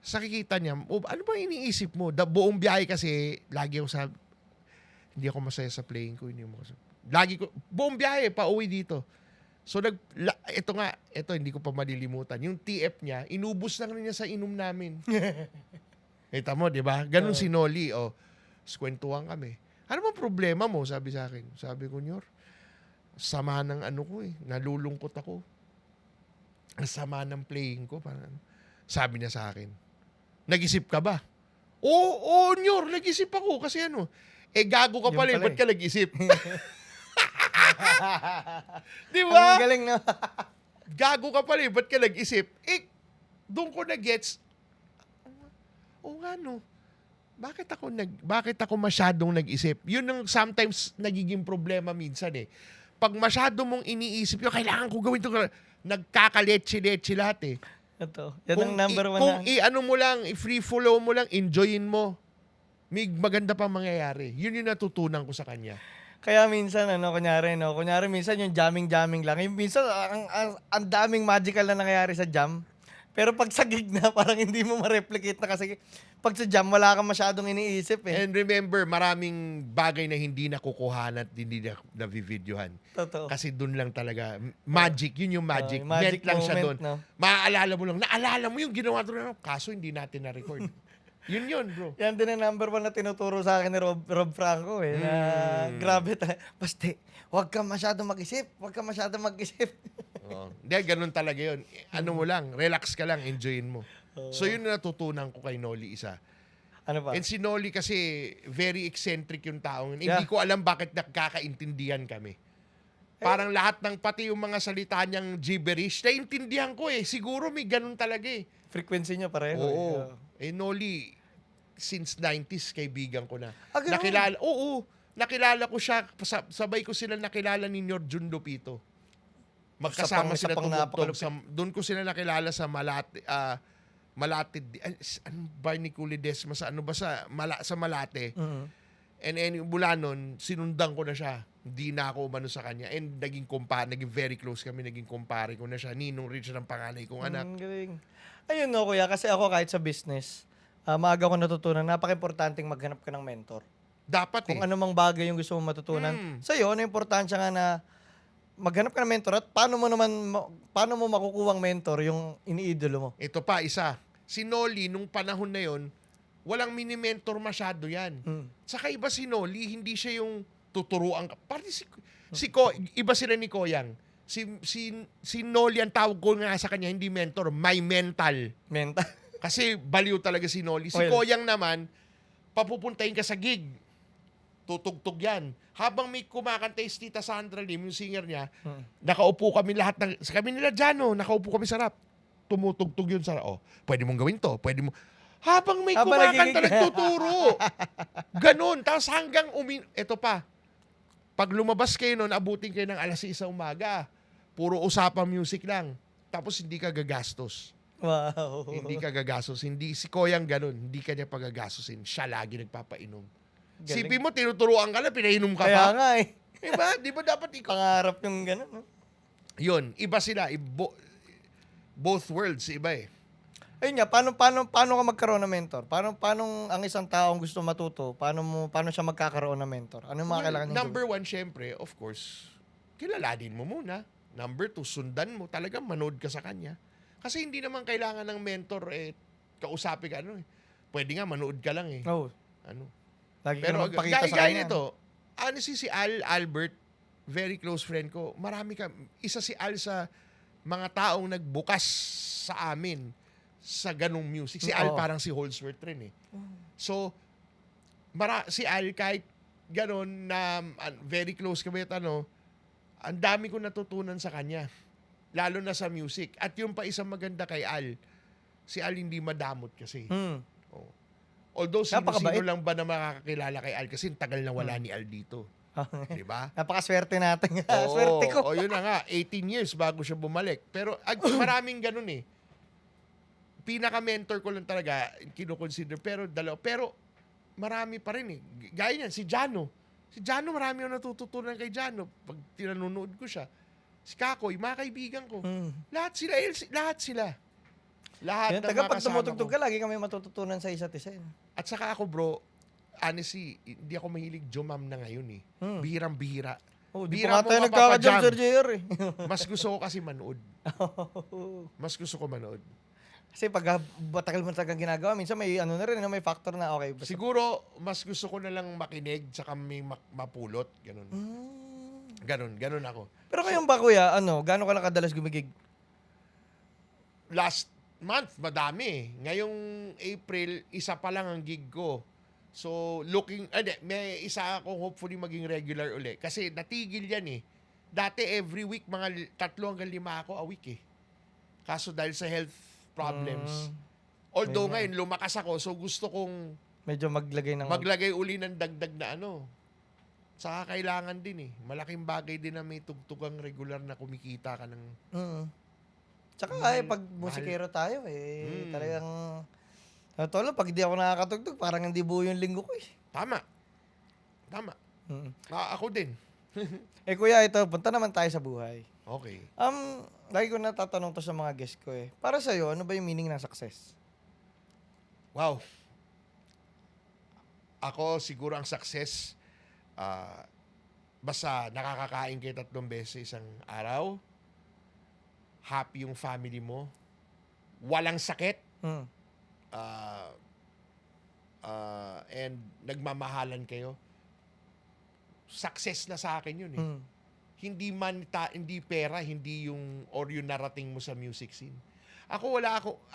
Sa kikita niya, ano ba iniisip mo? Buong biyahe kasi, lagi ako hindi ako masaya sa playing ko. Buong biyahe, pa uwi dito. So, ito hindi ko pa malilimutan. Yung TF niya, inubos lang niya sa inom namin. Kita mo, di ba? Ganun si Noli. Kwentuhan kami. Ano bang problema mo? Sabi sa akin. Sabi ko, Nyor, sama ng ko eh. Nalulungkot ako. Ang sama ng playing ko. Sabi niya sa akin, nag-isip ka ba? Oo, Nyor, nag-isip ako. Kasi gago ka Yun pala, pala ba't eh. ka nag-isip? Di ba? Ang galing, no? Gago ka pala, ba't ka nag-isip? Doon ko na-gets, nga no, bakit ako masyadong nag-isip? Yun ang sometimes nagiging problema minsan eh. Pag masyado mong iniisip, kailangan ko gawin ito, nagkakaletse-letse lahat eh. Ito. Yan ang number one Kung na. mo lang, i-free flow mo lang, enjoyin mo, may maganda pang mangyayari. Yun yung natutunan ko sa kanya. Kaya minsan, kunyari minsan yung jamming lang. Yung minsan, ang daming magical na nangyayari sa jam. Pero pag sa gig na, parang hindi mo ma-replicate na kasi pag sa jam, wala kang masyadong iniisip eh. And remember, maraming bagay na hindi nakukuhan at hindi na-videohan. Totoo. Kasi dun lang talaga. Magic, yun yung magic. Yung magic Meant lang siya moment, dun. no? Maaalala mo lang. Naalala mo yung ginawa doon. Kaso hindi natin na-record. Yun, bro. Yan din ang number one na tinuturo sa akin ni Rob Franco eh. Na grabe Basta, huwag kang masyadong mag-isip. Hindi, ganun talaga yun. Mo lang, relax ka lang, enjoyin mo. So yun na natutunan ko kay Noli isa. Ano ba? And si Noli kasi very eccentric yung taong. Yeah. Hindi ko alam bakit nagkakaintindihan kami. Parang lahat ng pati yung mga salita niyang gibberish, naiintindihan ko eh. Siguro may ganun talaga eh. Frequency niya pareho. Oo. Noli, since 90s, kaibigan ko na. Ah, ganun? Nakilala ko siya, sabay ko sila nakilala ni Norjun Lupito. Magkasama Isa sila pang tumugtog. napakalupit. Doon ko sila nakilala sa Malate, ano ba ni Ledesma sa ano ba sa Malate. Mhm. And mula nun, sinundan ko na siya. Hindi na ako umano sa kanya. And naging very close kami, naging kumpare ko na siya. Ninong Rich ng panganay kong anak. Galing. Ayun no, kuya, kasi ako kahit sa business, maaga ko natutunan, napaka-importanting maghanap ka ng mentor. Dapat Kung ano mang bagay yung gusto mong matutunan. Sa'yo, ano yung importansya nga na maghanap ka ng mentor at paano mo makukuha ang mentor yung iniidolo mo? Ito pa, isa. Si Noli, nung panahon na yon, walang mini-mentor masyado yan. Saka iba si Noli, hindi siya yung tuturuan ka. Parang iba sila ni Koyang. Si Noli, ang tawag ko nga sa kanya, hindi mentor, my mental. Mental. Kasi baliw talaga si Noli. Si Well, Koyang naman, papupuntahin ka sa gig. Tutugtog yan. Habang may kumakanta si Tita Sandra Lim, yung singer niya, nakaupo kami lahat sa kami nila Jano, nakaupo kami sa rap. Tumutugtog yun sa pwede mong gawin to, pwede mo. Habang may kumakanta, nagtuturo. Ganon. Tapos hanggang ito pa, pag lumabas kayo nun, abutin kayo ng 6:00 umaga. Puro usapang music lang. Tapos hindi ka gagastos. Wow. Hindi ka gagastos. Hindi, si Koyang ganun. Hindi ka niya pagagastosin. Siya lagi nagpapainom. Galing. Sipin mo, tinuturuan ka na, pinainom ka Kaya pa. nga eh. Diba? Di ba dapat ikaw? Pangarap yung gano'n, no? Yun, iba sila. Both worlds, iba eh. Ayun nga, paano ka magkaroon ng mentor? Paano ang isang taong gusto matuto, paano siya magkakaroon ng mentor? Ano yung mga kailangan niyang Number one, syempre, of course, kilalanin mo muna. Number two, sundan mo. Talagang manood ka sa kanya. Kasi hindi naman kailangan ng mentor, kausapin ka, Pwede nga, manood ka lang eh. gawin? Oh, Ano? lagi Pero ka magpakita sa gaya kanya. nito, honestly si Albert, very close friend ko, isa si Al sa mga taong nagbukas sa amin sa ganong music. Si Al Oo. parang si Holsworth rin eh. So, si Al kahit ganon na very close kami at ang dami ko natutunan sa kanya. Lalo na sa music. At yung pa isang maganda kay Al, si Al hindi madamot kasi. Oh. Although Napakabait. sino lang ba na makakakilala kay Al kasi tagal na wala ni Al dito. Di ba? Napakaswerte natin. Oo, Swerte ko. yun na nga. 18 years bago siya bumalik. Pero maraming ganun eh. Pinaka-mentor ko lang talaga, kinukonsider. Pero marami pa rin eh. Gaya niyan, si Jano. Si Jano, marami yung natututunan kay Jano. Pag tinanunood ko siya. Si Kakoy, mga kaibigan ko. Lahat sila. Lahat Yun, ng taga mga pag kasama tumutugtog ko. ka, lagi kami matututunan sa isa't isa. At saka ako bro, honestly, hindi ako mahilig jumam na ngayon eh. Bihirang-bihira. Oh, di Bihira pa nga mo tayo nagkakajam, mapapajam. Sir JR eh. Mas gusto ko kasi manood. Mas gusto ko manood. Kasi pag matagal mo talaga ginagawa, minsan may ano na rin, may factor na okay. Basta, Siguro, mas gusto ko na lang makinig tsaka may mapulot. Ganun. Ganun ako. Pero kayong ba kuya, gaano ka lang kadalas gumigig? Last month, madami eh. Ngayong April, isa pa lang ang gig ko. So, may isa akong hopefully maging regular uli. Kasi natigil yan eh. Dati every week, mga 3 hanggang 5 ako a week eh. Kaso dahil sa health problems. Although ngayon, lumakas ako, so gusto kong Medyo maglagay ng... maglagay uli ng dagdag na Saka kailangan din eh. Malaking bagay din na may tugtugang regular na kumikita ka ng... Tsaka Mahal- pag musikero tayo talagang... Totoo lang, pag hindi ako nakakatugtog, parang hindi buo yung linggo ko eh. Tama. Ako din. Kuya, ito, punta naman tayo sa buhay. Okay. Lagi ko natatanong to sa mga guest ko eh. Para sa'yo, ano ba yung meaning ng success? Wow. Ako siguro ang success, basta nakakakain kayo 3 beses isang araw, happy yung family mo, walang sakit, and nagmamahalan kayo. Success na sa akin yun eh. Hindi pera, hindi yung narating mo sa music scene.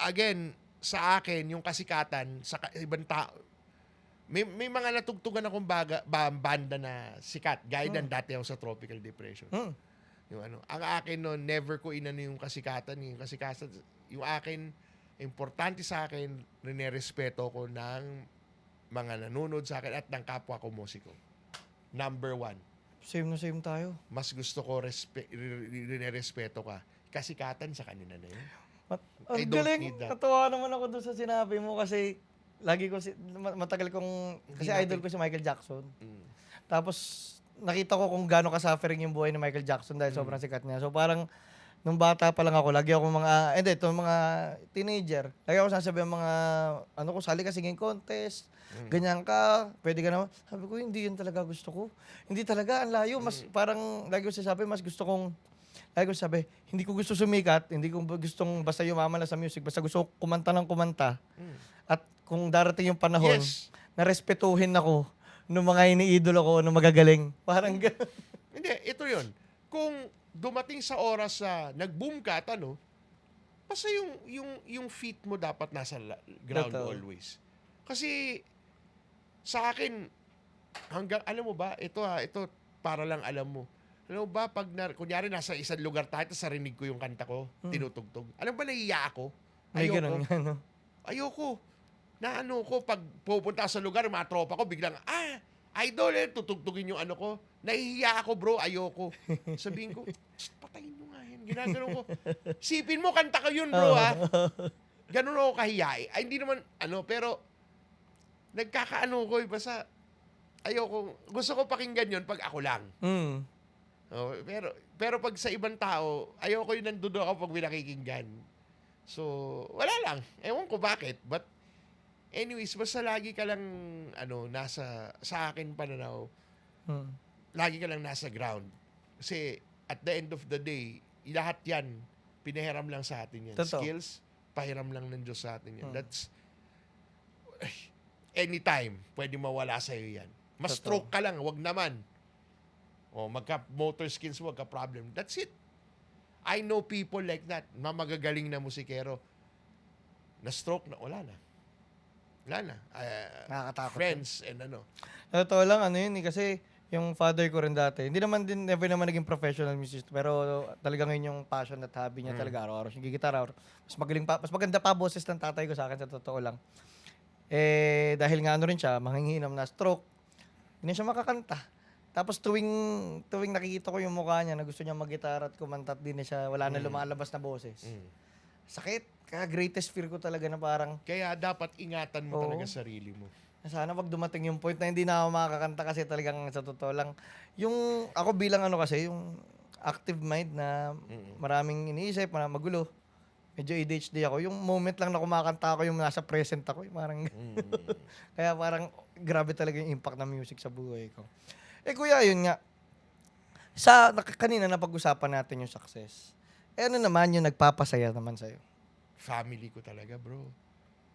Again, sa akin, yung kasikatan, sa ibang tao, may mga natugtugan akong banda na sikat. Gaya ng dati ako sa Tropical Depression. Yung ang akin no, never ko inano yung kasikatan. Yung akin, importante sa akin, ninerespeto ko ng mga nanonood sa akin at ng kapwa ko musiko. Number 1. Same na same tayo. Mas gusto ko ninerespeto ka. Kasikatan sa kanila na yun. I Ang don't galing. need that. Natuwa naman ako doon sa sinabi mo kasi lagi ko matagal kong kasi Hindi idol ko si Michael Jackson. Mm. Tapos nakita ko kung gaano ka-suffering yung buhay ni Michael Jackson dahil sobrang sikat niya. So parang nung bata pa lang ako, lagi ako itong mga teenager. Lagi ako sasabi ang mga sali ka singing contest. Ganyan ka, pwede ka naman. Sabi ko, hindi yun talaga gusto ko. Hindi talaga, ang layo. Mas parang, lagi ko sasabi, lagi ko sabi, hindi ko gusto sumikat, hindi ko gustong basta yumaman na sa music, basta gusto ko kumanta ng kumanta. At kung darating yung panahon, Yes. na respetuhin ako ng mga iniidolo ko na magagaling. Parang gano'n. Hindi, ito yun. Kung dumating sa oras na nag-boom ka at basta yung feet mo dapat nasa ground Totoo. always. Kasi sa akin, alam mo ba, ito para lang alam mo. Alam mo ba, kunyari nasa isang lugar tayo, tapos narinig ko yung kanta ko, tinutugtog. Alam ba, naiiyak ako? May ganun yan, no? Ayoko. Na pag pupunta sa lugar, mga tropa ko, biglang, idol tutugtugin yung ko. Nahihiya ako, bro, ayoko. Sabihin ko, patayin nyo nga yan. Ginagano ko. Sipin mo, kanta ko yun, bro, ha? Ganun ako kahiya. Ay, hindi naman, pero, nagkakaano ko, basta, ayoko. Gusto ko pakinggan yun pag ako lang. Oh, pero pag sa ibang tao, ayoko yung nandoon ako pag pinakikinggan. So, wala lang. Ewan ko bakit. But, anyways, basta lagi ka lang, sa akin pananaw, lagi ka lang nasa ground. Kasi, at the end of the day, lahat yan, pinahiram lang sa atin yan. Totoo. Skills, pahiram lang ng Diyos sa atin yan. That's, anytime, pwede mawala sa'yo yan. Mas-stroke ka lang, wag naman. O, magka-motor skills mo, magka-problem. That's it. I know people like that, magagaling na musikero. Na-stroke na, wala na. Wala na. Nakakatakot. Friends and Totoo lang, yun kasi yung father ko rin dati, never naman naging professional musician, pero talagang yun yung passion at hobby niya talaga, araw-araw siyang gigitara. Mas maganda pa boses ng tatay ko sa akin, sa totoo lang. Dahil nga rin siya, manghinginam na stroke, hindi na siya makakanta. Tapos tuwing nakikita ko yung mukha niya na gusto niya mag-gitara at kumanta at di na siya, wala na lumalabas na boses. Sakit. Kaya greatest fear ko talaga na parang, Kaya dapat ingatan mo Oo. talaga sarili mo. sana wag dumating yung point na hindi na ako makakanta kasi talagang sa totoo lang. Yung ako bilang kasi, yung active mind na maraming iniisip, magulo. Medyo ADHD ako. Yung moment lang na kumakanta ako, yung nasa present ako. Yung parang, kaya parang grabe talaga yung impact ng music sa buhay ko. Kuya, yun nga. Kanina napag-usapan natin yung success. Ano naman yung nagpapasaya naman sa'yo? Family ko talaga, bro.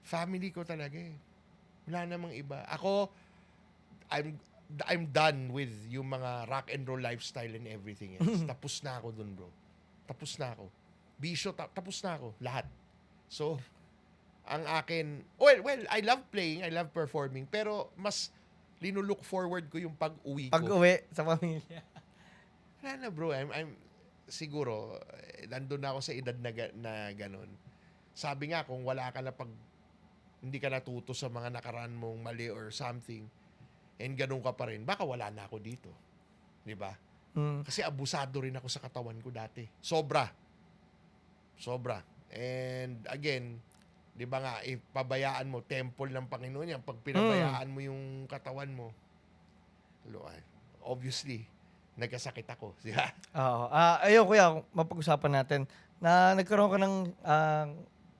Family ko talaga eh. Wala namang iba. Ako, I'm done with yung mga rock and roll lifestyle and everything else. Tapos na ako dun, bro. Tapos na ako. Bisyo, tapos na ako. Lahat. So, ang akin, well, I love playing, I love performing, pero mas linulook forward ko yung pag-uwi ko. Pag-uwi sa pamilya. Wala na, bro. I'm siguro, nandun na ako sa edad na ganun. Sabi nga, kung wala ka na hindi ka natuto sa mga nakaraan mong mali or something, and ganun ka pa rin, baka wala na ako dito. Di ba? Kasi abusado rin ako sa katawan ko dati. Sobra. And again, di ba nga, pabayaan mo, temple ng Panginoon yan, pag pinabayaan mo yung katawan mo, obviously, nagkasakit ako. Di ba? Oo. Ayun, kuya, mapag-usapan natin na nagkaroon ka ng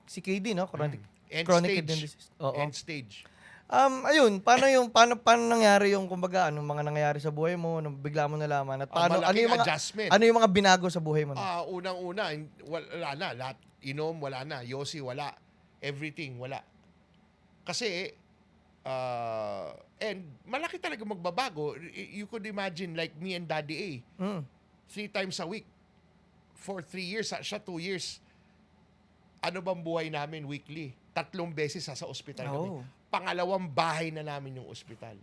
CKD, no? Chronic End Chronic stage. kidney disease. Oo. End stage. Ayun, paano nangyari yung kumbaga anong mga nangyari sa buhay mo nung bigla mo nalaman at paano Malaking adjustment. ano yung mga binago sa buhay mo? Unang-una, wala na. Lahat, inom, wala na. Yossi, wala. Everything, wala. Kasi, and malaki talaga magbabago. You could imagine like me and Daddy A. 3 times a week. For 3 years, siya 2 years. Ano bang buhay namin weekly? 3 beses sa ospital kami. Oh. pangalawang bahay na namin yung ospital.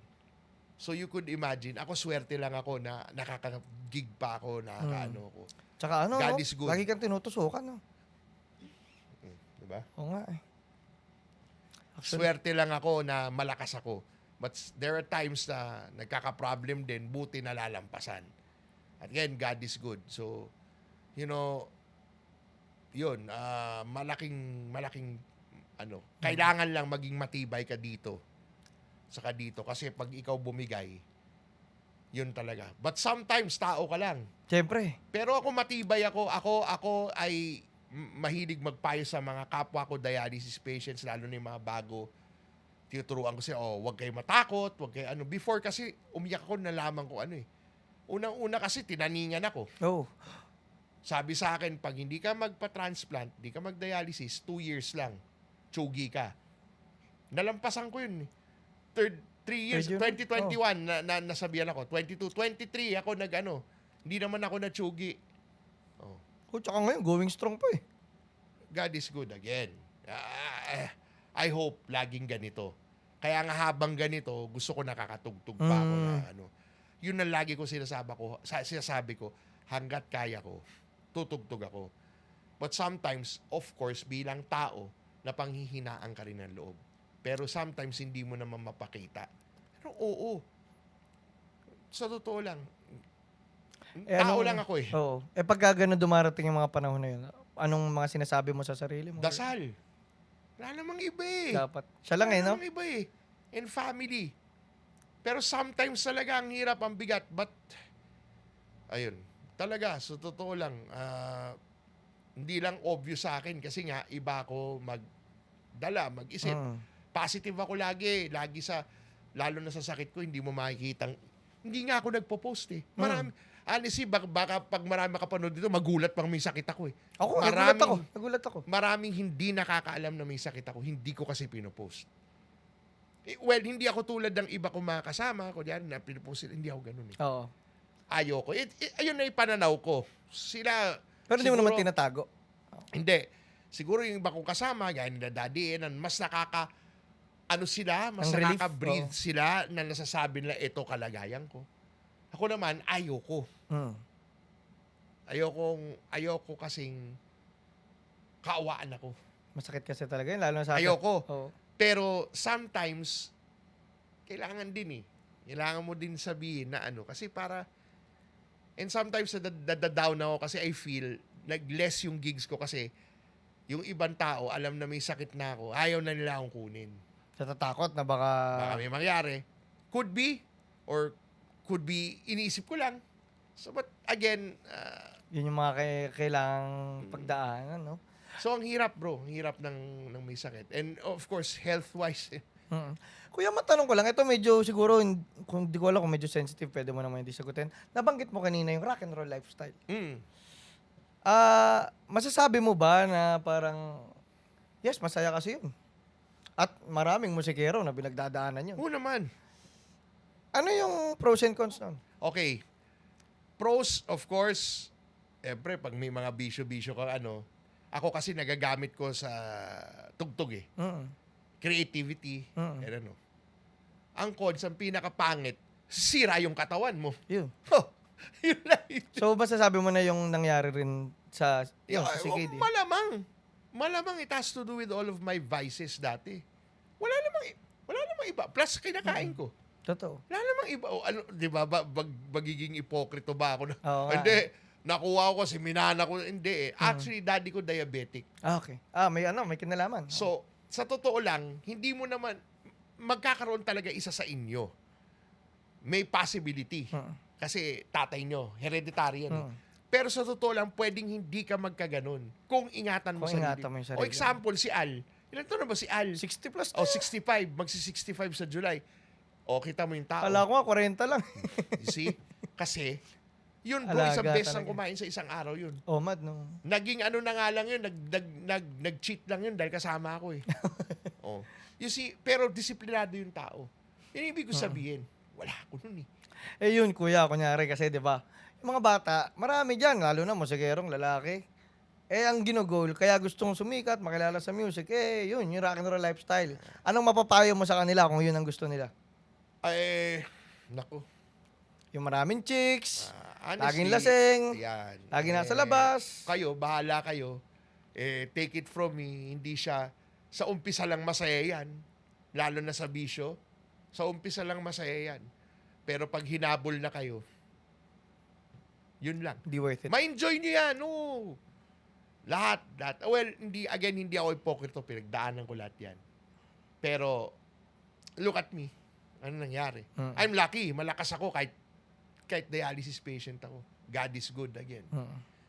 So you could imagine, ako swerte lang ako na nakaka-gig pa ako, nakaka-ano ko. Tsaka ano, God no? is good. Lagi kang tinutusukan, no? Diba? Oo nga eh. Swerte lang ako na malakas ako. But there are times na nagkaka-problem din, buti nalalampasan. At again, God is good. So, you know, yun, malaking kailangan lang maging matibay ka dito. Saka dito. Kasi pag ikaw bumigay, yun talaga. But sometimes, tao ka lang. Siyempre. Pero ako matibay ako. Ako ay mahilig magpayo sa mga kapwa ko dialysis patients, lalo na yung mga bago. Tinuturuan ko siya, wag kayo matakot, wag kayo ano. Before kasi, umiyak ako, nalaman ko ano eh. Unang-una kasi, tinaningan ako. Oh. Sabi sa akin, pag hindi ka magpa-transplant, hindi ka mag-dialysis, 2 years lang. Tsugi ka. Nalampasan ko yun. 3 years, Third year? 2021, nasabihan ako. 22, 23, ako hindi naman ako na-tsugi. Oh. Tsaka ngayon, going strong pa eh. God is good again. I hope laging ganito. Kaya nga habang ganito, gusto ko nakakatugtog pa ako na Yun ang lagi ko sinasabi ko, hanggat kaya ko, tutugtog ako. But sometimes, of course, bilang tao, napanghihinaan ka rin ng loob. Pero sometimes, hindi mo naman mapakita. Pero oo. Sa totoo lang, tao lang ako eh. Oo. Pagka gano'n dumarating yung mga panahon na yun, anong mga sinasabi mo sa sarili mo? Dasal. Wala namang iba eh. Dapat. Siya lang eh, Wala no? namang iba eh. And family. Pero sometimes talaga ang hirap, ang bigat. But, ayun. Talaga, sa totoo lang, hindi lang obvious sa akin kasi nga, iba ako magdala, mag-isip. Positive ako lagi. Lagi lalo na sa sakit ko, hindi mo makikita. Hindi nga ako nagpo-post eh. Marami, honestly, baka pag marami makapanood dito, magulat pang may sakit ako eh. Ako, nagulat ako. Maraming hindi nakakaalam na may sakit ako. Hindi ko kasi pinopost. Well, hindi ako tulad ng iba kong mga kasama ko diyan na pinopost. Hindi ako ganun eh. Oo. Ayoko. Ayun na yung pananaw ko. Sila, Pero hindi mo siguro- naman tinatago. Hindi. Siguro yung iba kong kasama, gaya nila Daddy, mas mas Ang relief, nakaka-breathe sila na nasasabi nila, ito kalagayan ko. Ako naman, ayoko. Ayoko kasing kaawaan ako. Masakit kasi talaga yun, lalo na sa atin. Ayoko. Oo. Pero sometimes, kailangan din eh. Kailangan mo din sabihin na kasi and sometimes down ako kasi I feel nag-less yung gigs ko kasi yung ibang tao, alam na may sakit na ako, ayaw na nila akong kunin. Natatakot na baka May mangyari. Could be, or could be, iniisip ko lang. So, but again, yun yung mga kailangang pagdaanan, no? so ang hirap bro, ang hirap ng may sakit. And of course, health-wise, Kuya, matanong ko lang, ito medyo siguro, kung di ko alam kung medyo sensitive, pwede mo naman hindi sagutin. Nabanggit mo kanina yung rock and roll lifestyle. Masasabi mo ba na parang, yes, masaya kasi yun. At maraming musikero na pinagdadaanan yun. Oo naman. Ano yung pros and cons nun? Okay. Pros, of course, siyempre, pag may mga bisyo-bisyo ka, ako kasi nagagamit ko sa tugtog eh. Creativity. And Ang cons, ang pinakapangit, sira yung katawan mo. Yun. Yun lang. So, masasabi mo na yung nangyari rin sa Sa CKD? Malamang it has to do with all of my vices dati. Wala namang iba. Plus, kinakain ko. Totoo. Wala namang iba. Di ba, magiging ipokrito ba ako? Oo nga. Hindi. Nakuha ko kasi minana ko. Hindi eh. Actually, daddy ko diabetic. Okay. May kinalaman. So, sa totoo lang, hindi mo naman, magkakaroon talaga isa sa inyo. May possibility. Kasi tatay nyo, hereditary yan eh. Pero sa totoo lang, pwedeng hindi ka magkaganon kung ingatan mo Kung ingatan mo yung sarili. O example, si Al. Ilan taon na ba si Al? 60 plus O 65. Magsi-65 sa July. O, kita mo yung tao. Kala ko nga, 40 lang. You see? Kasi, yun bro, Alaga isang beses talaga. ang kumain sa isang araw yun. Mad, no? Naging na nga lang yun, nag-cheat lang yun dahil kasama ako eh. Oh. You see, pero disiplinado yung tao. Yan ibig ko sabihin. Wala ako nun eh. Yun, kuya, kunyari kasi, di ba? Yung mga bata, marami dyan, lalo na musikerong lalaki. ang ginugol, kaya gustong sumikat, makilala sa music, yun, yung rock and roll lifestyle. Anong mapapayo mo sa kanila kung yun ang gusto nila? Ay, naku. Yung maraming chicks, Honestly, laging laseng, yan. laging nasa labas. Kayo, bahala kayo. Take it from me, hindi siya, sa umpisa lang masaya yan. Lalo na sa bisyo. Sa umpisa lang masaya yan. Pero pag hinabol na kayo, yun lang. Hindi worth it. Ma-enjoy nyo yan, no. Lahat. Well, hindi ako hipokrito, pinagdaanan ko lahat yan. Pero, look at me. Ano nangyari? I'm lucky, malakas ako kahit dialysis patient ako. God is good again.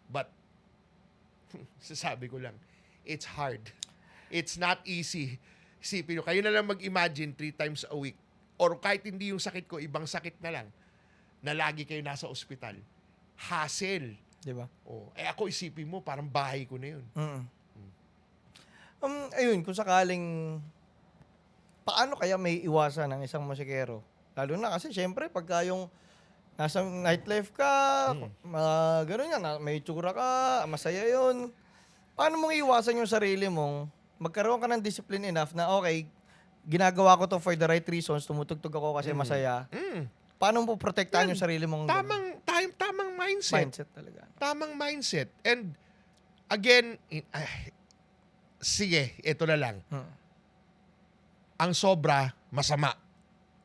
But, sasabi ko lang, it's hard. It's not easy. Isipin nyo, kayo na lang mag-imagine 3 times a week. Or kahit hindi yung sakit ko, ibang sakit na lang, na lagi kayo nasa ospital. Hassle. Di ba? Ako isipin mo, parang bahay ko na yun. Ayun, kung sakaling, paano kaya may iwasan ng isang musikero? Lalo na kasi syempre, pagka yung nasa nightlife ka, gano'n yan, may tsura ka, masaya yun. Paano mong iwasan yung sarili mong magkaroon ka ng discipline enough na okay, ginagawa ko to for the right reasons, tumutugtog ako kasi masaya. Paano mo protektahan yung sarili mong Tamang mindset. mindset talaga? Tamang mindset. And, again, sige, ito na lang. Ang sobra, masama.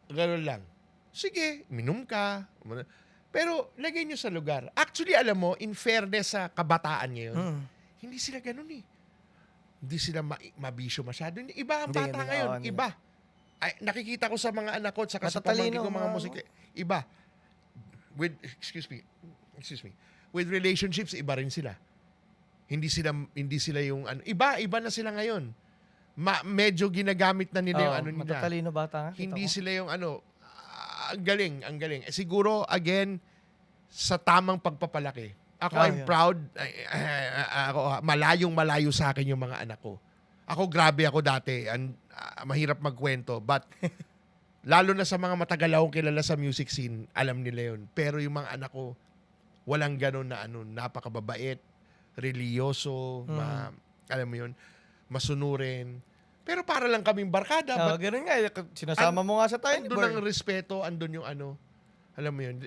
Ganun lang. Sige, minom ka. Pero, lagay nyo sa lugar. Actually, alam mo, in fairness sa kabataan ngayon, hindi sila ganun eh. Hindi sila mabisyo masyado. Iba ang Hindi, bata ngayon. hindi. Iba. Ay, nakikita ko sa mga anak ko, saka sa Matatalino, pamangkin ko mga musik. Iba. Excuse me. With relationships, iba rin sila. Hindi sila yung ano. Iba na sila ngayon. Medyo ginagamit na nila yung ano nila. Matatalino bata nga. Hindi sila yung ano. Ang galing. Siguro, again, sa tamang pagpapalaki. Ako, I'm proud. Ako, malayo sa akin yung mga anak ko. Ako, grabe ako dati. Mahirap magkwento. But, lalo na sa mga matagal akong kilala sa music scene, alam nila yun. Pero yung mga anak ko, walang ganun na napakababait, religyoso, alam mo yun, masunurin. Pero para lang kaming barkada. But Ganun nga. Sinasama mo nga sa Tiny andun Bird. ang respeto, andun yung ano, alam mo yun,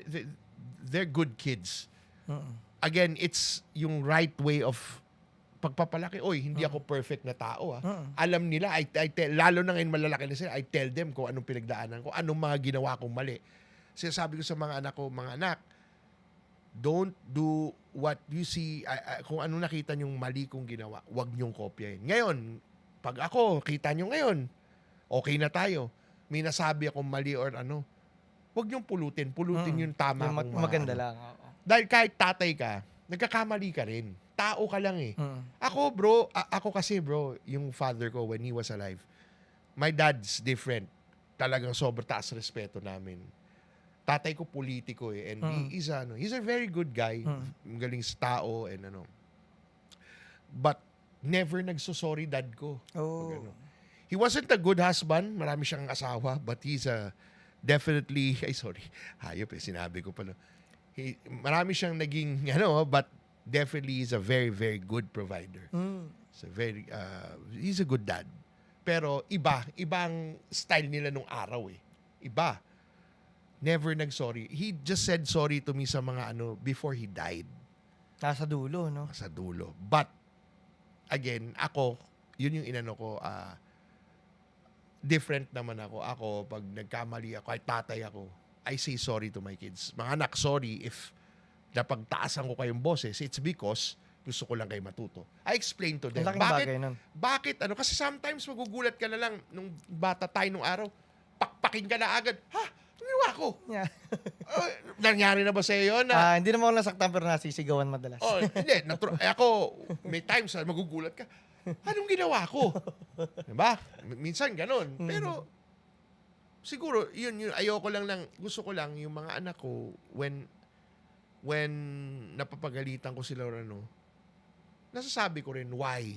they're good kids. Again, it's yung right way of pagpapalaki. Oy, hindi ako perfect na tao. Alam nila, lalo na ngayon malalaki na sila, I tell them kung anong pinagdaanan ko, anong mga ginawa kong mali. Sinasabi ko sa mga anak ko, mga anak, don't do what you see, kung anong nakita nyong mali kong ginawa, wag nyong kopyahin. Ngayon, pag ako, kita nyo ngayon, okay na tayo. May nasabi akong mali or ano, wag nyong pulutin yung tama Yung kong mga maganda ano. lang. Oo. Dahil kahit tatay ka, nagkakamali ka rin. Tao ka lang eh. Ako bro, yung father ko when he was alive, my dad's different. Talagang sobrang taas respeto namin. Tatay ko politiko eh. And he's a very good guy. Galing sa tao and ano. But never nagsosorry dad ko. Oh. Pag ano. He wasn't a good husband. Marami siyang asawa. But he's definitely, hayop eh, sinabi ko pala. Marami siyang naging, but definitely he's a very, very good provider. He's a good dad. Pero ibang style nila nung araw eh. Iba. Never nag-sorry. He just said sorry to me sa mga before he died. Nasa dulo, no? Sa dulo. But, again, ako, yun yung inano ko, different naman ako. Ako, pag nagkamali ako, kahit tatay ako, I say sorry to my kids. Mga anak, sorry if napagtaasan ko kayong boses. It's because gusto ko lang kayo matuto. I explain to them. Ang laking bagay nun. Bakit? Kasi sometimes magugulat ka na lang nung bata tayo nung araw, pakpakin ka na agad. Ha? Ano ginawa ko? Yeah. Nangyari na ba sa'yo yun? Hindi naman ako nasaktan pero nasisigawan madalas. Hindi. Ako, may times magugulat ka. Anong ginawa ko? Diba? Minsan ganun. Pero, siguro, yun, ayoko lang gusto ko lang yung mga anak ko, when napapagalitan ko sila or nasasabi ko rin why.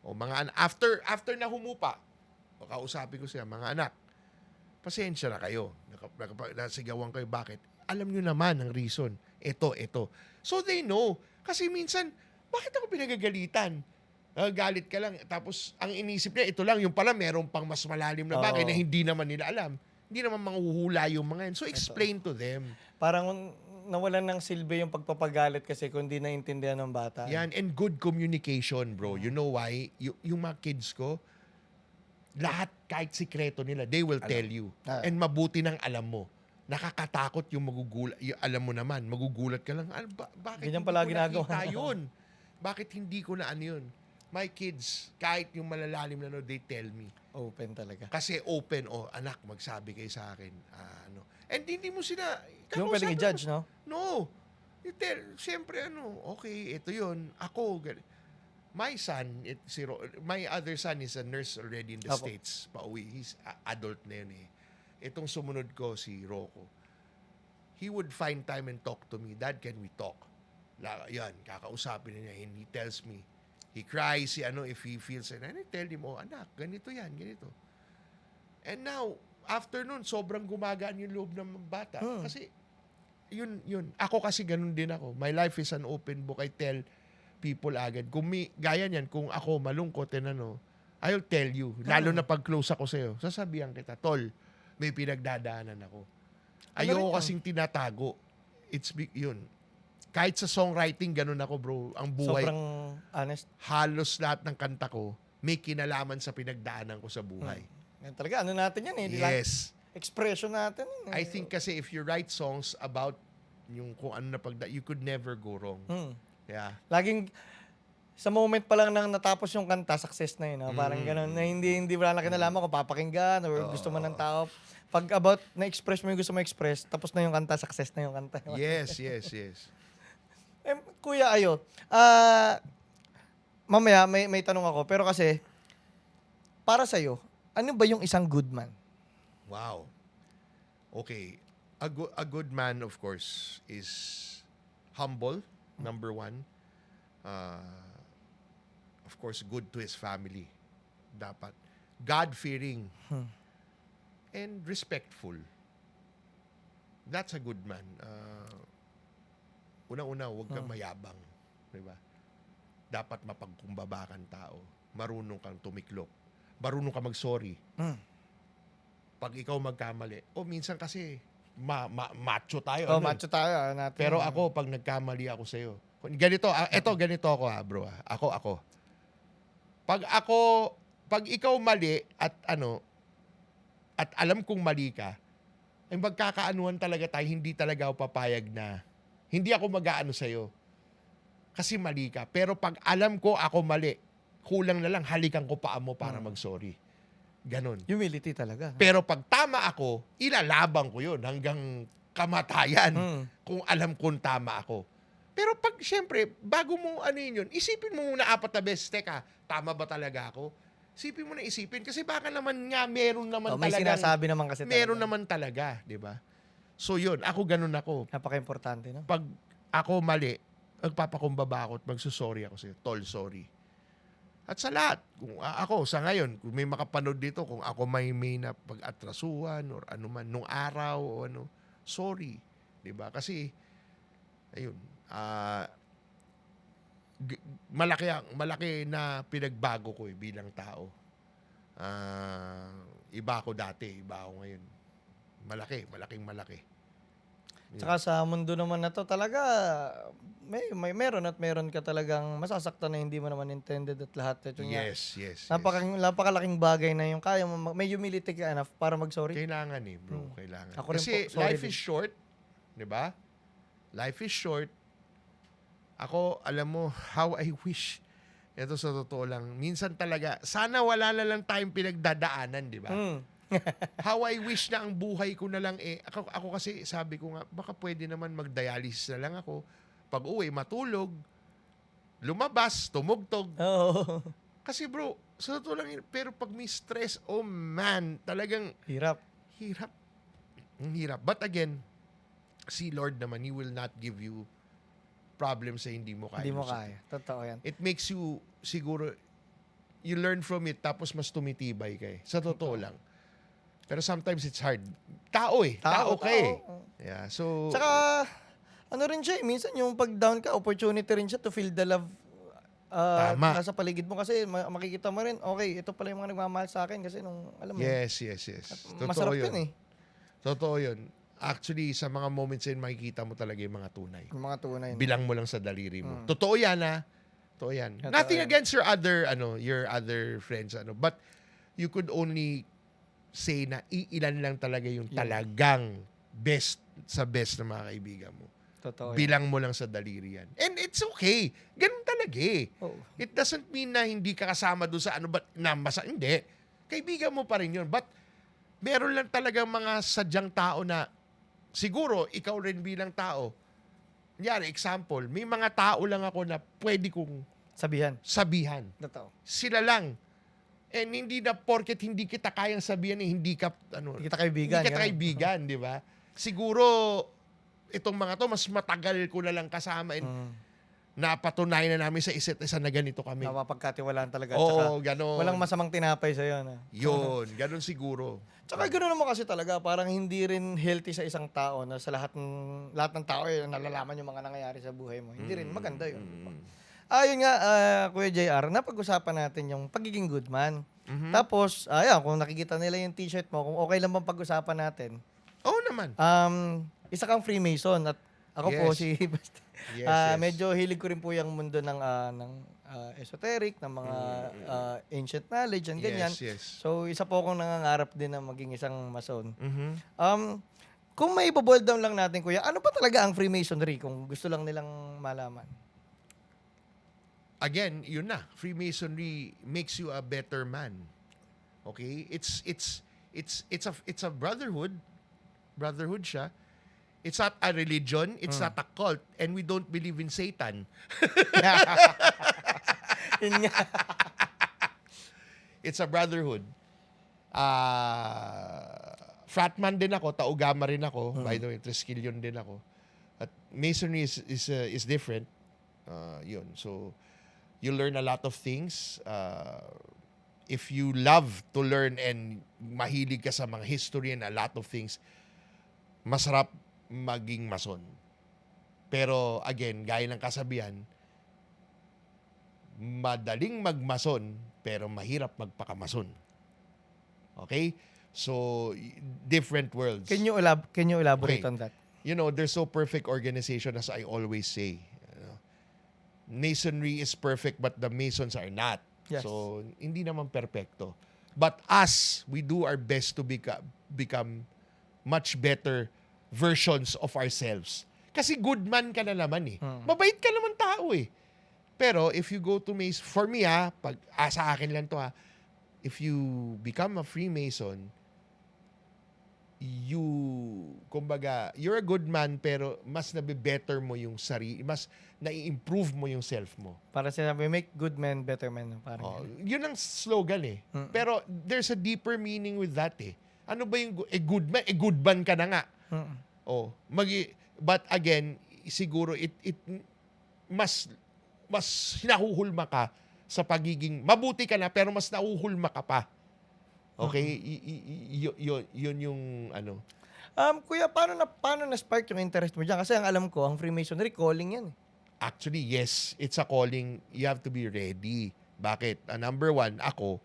O mga after na humupa, kausapin ko sila, mga anak, pasensya na kayo. Nasigawan kayo, bakit? Alam nyo naman ang reason. Ito. So they know. Kasi minsan, Bakit ako pinagagalitan? Galit ka lang. Tapos, ang inisip niya, ito lang, yung pala, meron pang mas malalim na bagay Oo. na hindi naman nila alam. Hindi naman manghuhula yung mga yan. So, explain to them. Parang nawalan ng silbi yung pagpapagalit kasi kung di naintindihan ng bata. Yan. And good communication, bro. You know why? Yung mga kids ko, lahat, kahit sikreto nila, they will tell you. And mabuti nang alam mo. Nakakatakot yung magugulat. Alam mo naman, magugulat ka lang. Bakit Ganyan hindi pala ko ginagawa. nakita yun? Bakit hindi ko na ano yun? My kids, kahit yung malalalim na they tell me. Open talaga. Kasi open, anak, magsabi kayo sa akin. And hindi mo sila... Yung pwedeng i-judge, no? No. Siyempre, okay, ito yun. Ako, my son, my other son is a nurse already in the Apo. States. Pauwi. He's adult na yun eh. Itong sumunod ko, si Rocco. He would find time and talk to me. Dad, can we talk? Yan, kakausapin na niya. And he tells me, he cries, if he feels, and I tell him, anak, ganito yan, ganito. And now, after nun, sobrang gumagaan yung loob ng bata. Kasi, yun. Ako kasi ganun din ako. My life is an open book. I tell people agad. Gaya niyan, kung ako malungkot, I'll tell you. Lalo na pag close ako sa'yo. Sasabihan kita, tol, may pinagdadaanan ako. Ayoko kasing tinatago. Yun. Kahit sa songwriting, ganun ako, bro. Ang buhay, Sobrang honest. halos lahat ng kanta ko, may kinalaman sa pinagdaanan ko sa buhay. Yan talaga, ano natin yan eh. Di lang- Yes. Expression natin. I think kasi if you write songs about yung kung ano na you could never go wrong. Yeah. Laging, sa moment pa lang nang natapos yung kanta, success na yun. No? Parang ganun, na hindi wala na kinalaman kung papakinggan or gusto mo ng tao. Pag about na-express mo yung gusto mo express, tapos na yung kanta, success na yung kanta. Yes. Kuya Ayo, mamaya may tanong ako, pero kasi, para sa'yo, ano ba yung isang good man? Wow. Okay. A good man, of course, is humble, number one. Of course, good to his family. Dapat. God-fearing. And respectful. That's a good man. Una-una, huwag kang mayabang. Diba? Dapat mapagkumbabakan tao. Marunong kang tumiklop. Marunong kang mag-sorry. Pag ikaw magkamali. Minsan kasi, macho tayo. Macho tayo. Natin. Pero ako, pag nagkamali ako sa'yo, ganito ako bro. Ako. Pag ikaw mali at at alam kong mali ka, ay magkakaanuhan talaga tayo, hindi talaga ako papayag na, hindi ako mag-aano sa'yo. Kasi mali ka. Pero pag alam ko ako mali, kulang na lang, halikan ko paa mo para mag-sorry. Ganon. Humility talaga. Pero pag tama ako, ilalabang ko yun hanggang kamatayan kung alam kong tama ako. Pero pag, syempre, bago mo yun, isipin mo muna 4 na beses, teka, tama ba talaga ako? Isipin mo na isipin. Kasi baka naman nga, meron naman May talaga. sinasabi naman kasi Meron talaga. naman talaga, di ba? So yun, ako ganun ako. Napaka-importante, no? Pag ako mali, magpapakumbaba ako at magsusorry ako sa'yo. Tol, sorry. At sa lahat, kung ako sa ngayon, kung may makapanood dito, kung ako may na pag-atrasuhan or ano man, nung araw o sorry. Di ba? Kasi, ayun, malaki na pinagbago ko bilang tao. Iba ako dati, iba ako ngayon. Malaking malaki. Tsaka sa mundo naman na to talaga, meron at meron ka talagang masasaktan na hindi mo naman intended at lahat. Yes. Napakalaking bagay na yung kaya mo, may humility ka enough para mag-sorry. Kailangan bro. Kailangan. Ako rin Kasi po, sorry life din. is short. Di ba? Life is short. Ako, alam mo, how I wish. Ito sa totoo lang. Minsan talaga, sana wala na lang tayong pinagdadaanan, di ba? How I wish na ang buhay ko na lang ako kasi sabi ko nga, baka pwede naman mag-dialysis na lang ako. Pag uwi, matulog, lumabas, tumugtog. Oo. Kasi bro, sa totoo lang, pero pag may stress, oh man, talagang Hirap. Ang hirap. But again, si Lord naman, He will not give you problems na hindi mo kaya. Hindi mo kaya. Totoo yan. It makes you, siguro, you learn from it, tapos mas tumitibay ka Sa totoo lang. Pero sometimes it's hard. Tao Tao ka Yeah, so... Tsaka, ano rin siya minsan yung pag down ka, opportunity rin siya to feel the love Tama. nasa paligid mo kasi makikita mo rin, okay, ito pala yung mga nagmamahal sa akin kasi nung, alam mo yun, Yes. Totoo masarap yun. yun eh. Totoo yun. Actually, sa mga moments yun, makikita mo talaga yung mga tunay. Yung mga tunay. No? Bilang mo lang sa daliri mo. Mm. Totoo yan, ha? Totoo yan. Totoo Nothing yan. against your other friends, but you could only say na iilan lang talaga yung Yun. talagang best sa best na mga kaibigan mo. Totoo yan. Bilang mo lang sa daliri yan. And it's okay. Ganun talaga eh. Oh. It doesn't mean na hindi ka kasama doon sa hindi. Kaibigan mo pa rin yun. But meron lang talagang mga sadyang tao na siguro ikaw rin bilang tao. Kunyari, example, may mga tao lang ako na pwede kong sabihan. Totoo. Sila lang. And hindi na porket hindi kita kayang sabihan hindi ka Hindi kita kaibigan. hindi kita ganun. kaibigan, di ba? Siguro itong mga to mas matagal ko na lang kasama and napatunayan na namin sa isa't isa na ganito kami. Napapagkatiwalaan talaga. Oo, Tsaka, ganon. walang masamang tinapay sa'yo. No? Yun, ganon siguro. Tsaka gano'n naman kasi talaga, parang hindi rin healthy sa isang tao na sa lahat ng tao nalalaman yung mga nangyayari sa buhay mo. Hindi rin maganda yun. Yun nga, Kuya JR, napag-usapan natin yung pagiging good man. Tapos, kung nakikita nila yung t-shirt mo, kung okay lang bang pag-usapan natin, Oo naman. isa kang Freemason at ako po Yes. si Yes, yes. medyo hilig ko rin po yung mundo ng esoteric, ng mga ancient knowledge and ganyan. Yes. So, isa po akong nangangarap din na maging isang mason. Mhm. Kung may boil down lang natin, Kuya, ano pa talaga ang Freemasonry kung gusto lang nilang malaman? Again, yun na. Freemasonry makes you a better man. Okay? It's a brotherhood. Brotherhood siya. It's not a religion, it's not a cult, and we don't believe in Satan. Yun nga. It's a brotherhood. Fratman din ako, taugama rin ako. By the way, Triskelion din ako. At Masonry is different. Yun. So, you learn a lot of things. If you love to learn and mahilig ka sa mga history and a lot of things, masarap maging mason. Pero again, gaya ng kasabihan, madaling magmason pero mahirap magpakamason. Okay? So, different worlds. Can you elaborate Okay. on that? There's no perfect organization as I always say. Masonry is perfect but the Masons are not. Yes. So, hindi naman perfecto. But us, we do our best to become much better versions of ourselves. Kasi good man ka na naman eh. Mabait ka naman tao eh. Pero if you go to Mason, for me sa akin lang to if you become a Freemason, you're a good man pero mas nabe-better mo yung sarili, mas nai-improve mo yung self mo. Para sinabi, make good men better men. Parang Yun ang slogan eh. Pero there's a deeper meaning with that eh. Ano ba yung good man? Good man ka na nga. But again, siguro it mas nahuhulma ka sa pagiging mabuti ka na pero mas nahuhulma ka pa. Okay? Yun yung ano. Kuya, paano na spark yung interest mo diyan? Kasi ang alam ko, ang Freemasonry calling yan. Actually, yes, it's a calling. You have to be ready. Bakit? Number one, ako,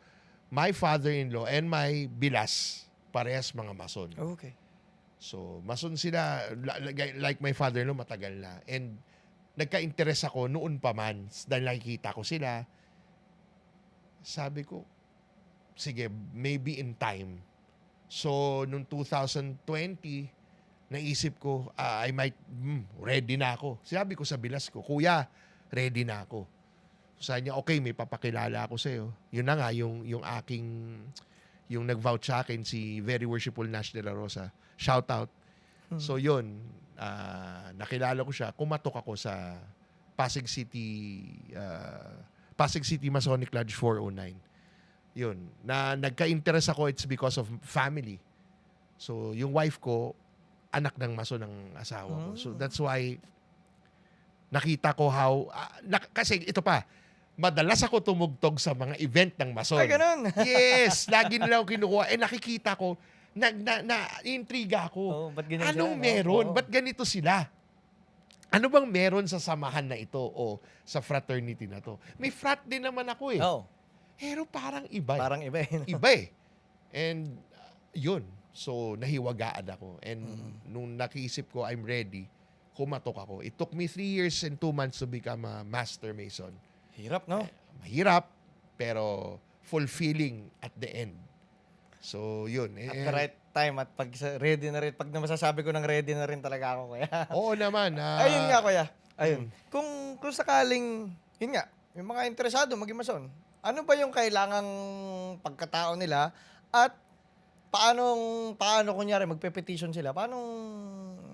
my father-in-law and my bilas, parehas mga mason. Okay. So, mason sila, like my father-in-law, matagal na. And nagka-interest ako noon pa man, dahil nakikita ko sila. Sabi ko, sige, maybe in time. So, noong 2020, naisip ko, I might, ready na ako. Sabi ko sa bilas ko, Kuya, ready na ako. Sabi niya, okay, may papakilala ako sa'yo. Yun na nga, yung nag-vouch sa akin, si Very Worshipful Nash de la Rosa. Shout out. So yun, nakilala ko siya. Kumatok ako sa Pasig City Masonic Lodge 409. Yun. Nagka-interest ako, it's because of family. So yung wife ko, anak ng mason ng asawa ko. So that's why nakita ko how, kasi ito pa, madalas ako tumugtog sa mga event ng mason. Ay, ganun. Yes, lagi nila ako kinukuha. Nakikita ko, na-intriga ako. Ba't ganyan Anong sila, no? meron? Oo. Ba't ganito sila? ano bang meron sa samahan na ito o sa fraternity na to? May frat din naman ako eh. Oh, Pero parang iba eh. parang iba eh. Iba eh. And yun. So, nahiwagaan ako. And nung nakiisip ko, I'm ready, kumatok ako. It took me 3 years and 2 months to become a master mason. Hirap, no? Mahirap, pero fulfilling at the end. So, yun. At the right time at pag ready na rin, pag masasabi ko ng ready na rin talaga ako, kuya. Oo naman. Ayun nga, kuya. Ayun. Kung sakaling, yun nga, yung mga interesado maging mason, ano ba yung kailangang pagkatao nila at paano kunyari magpe-petition sila? Paano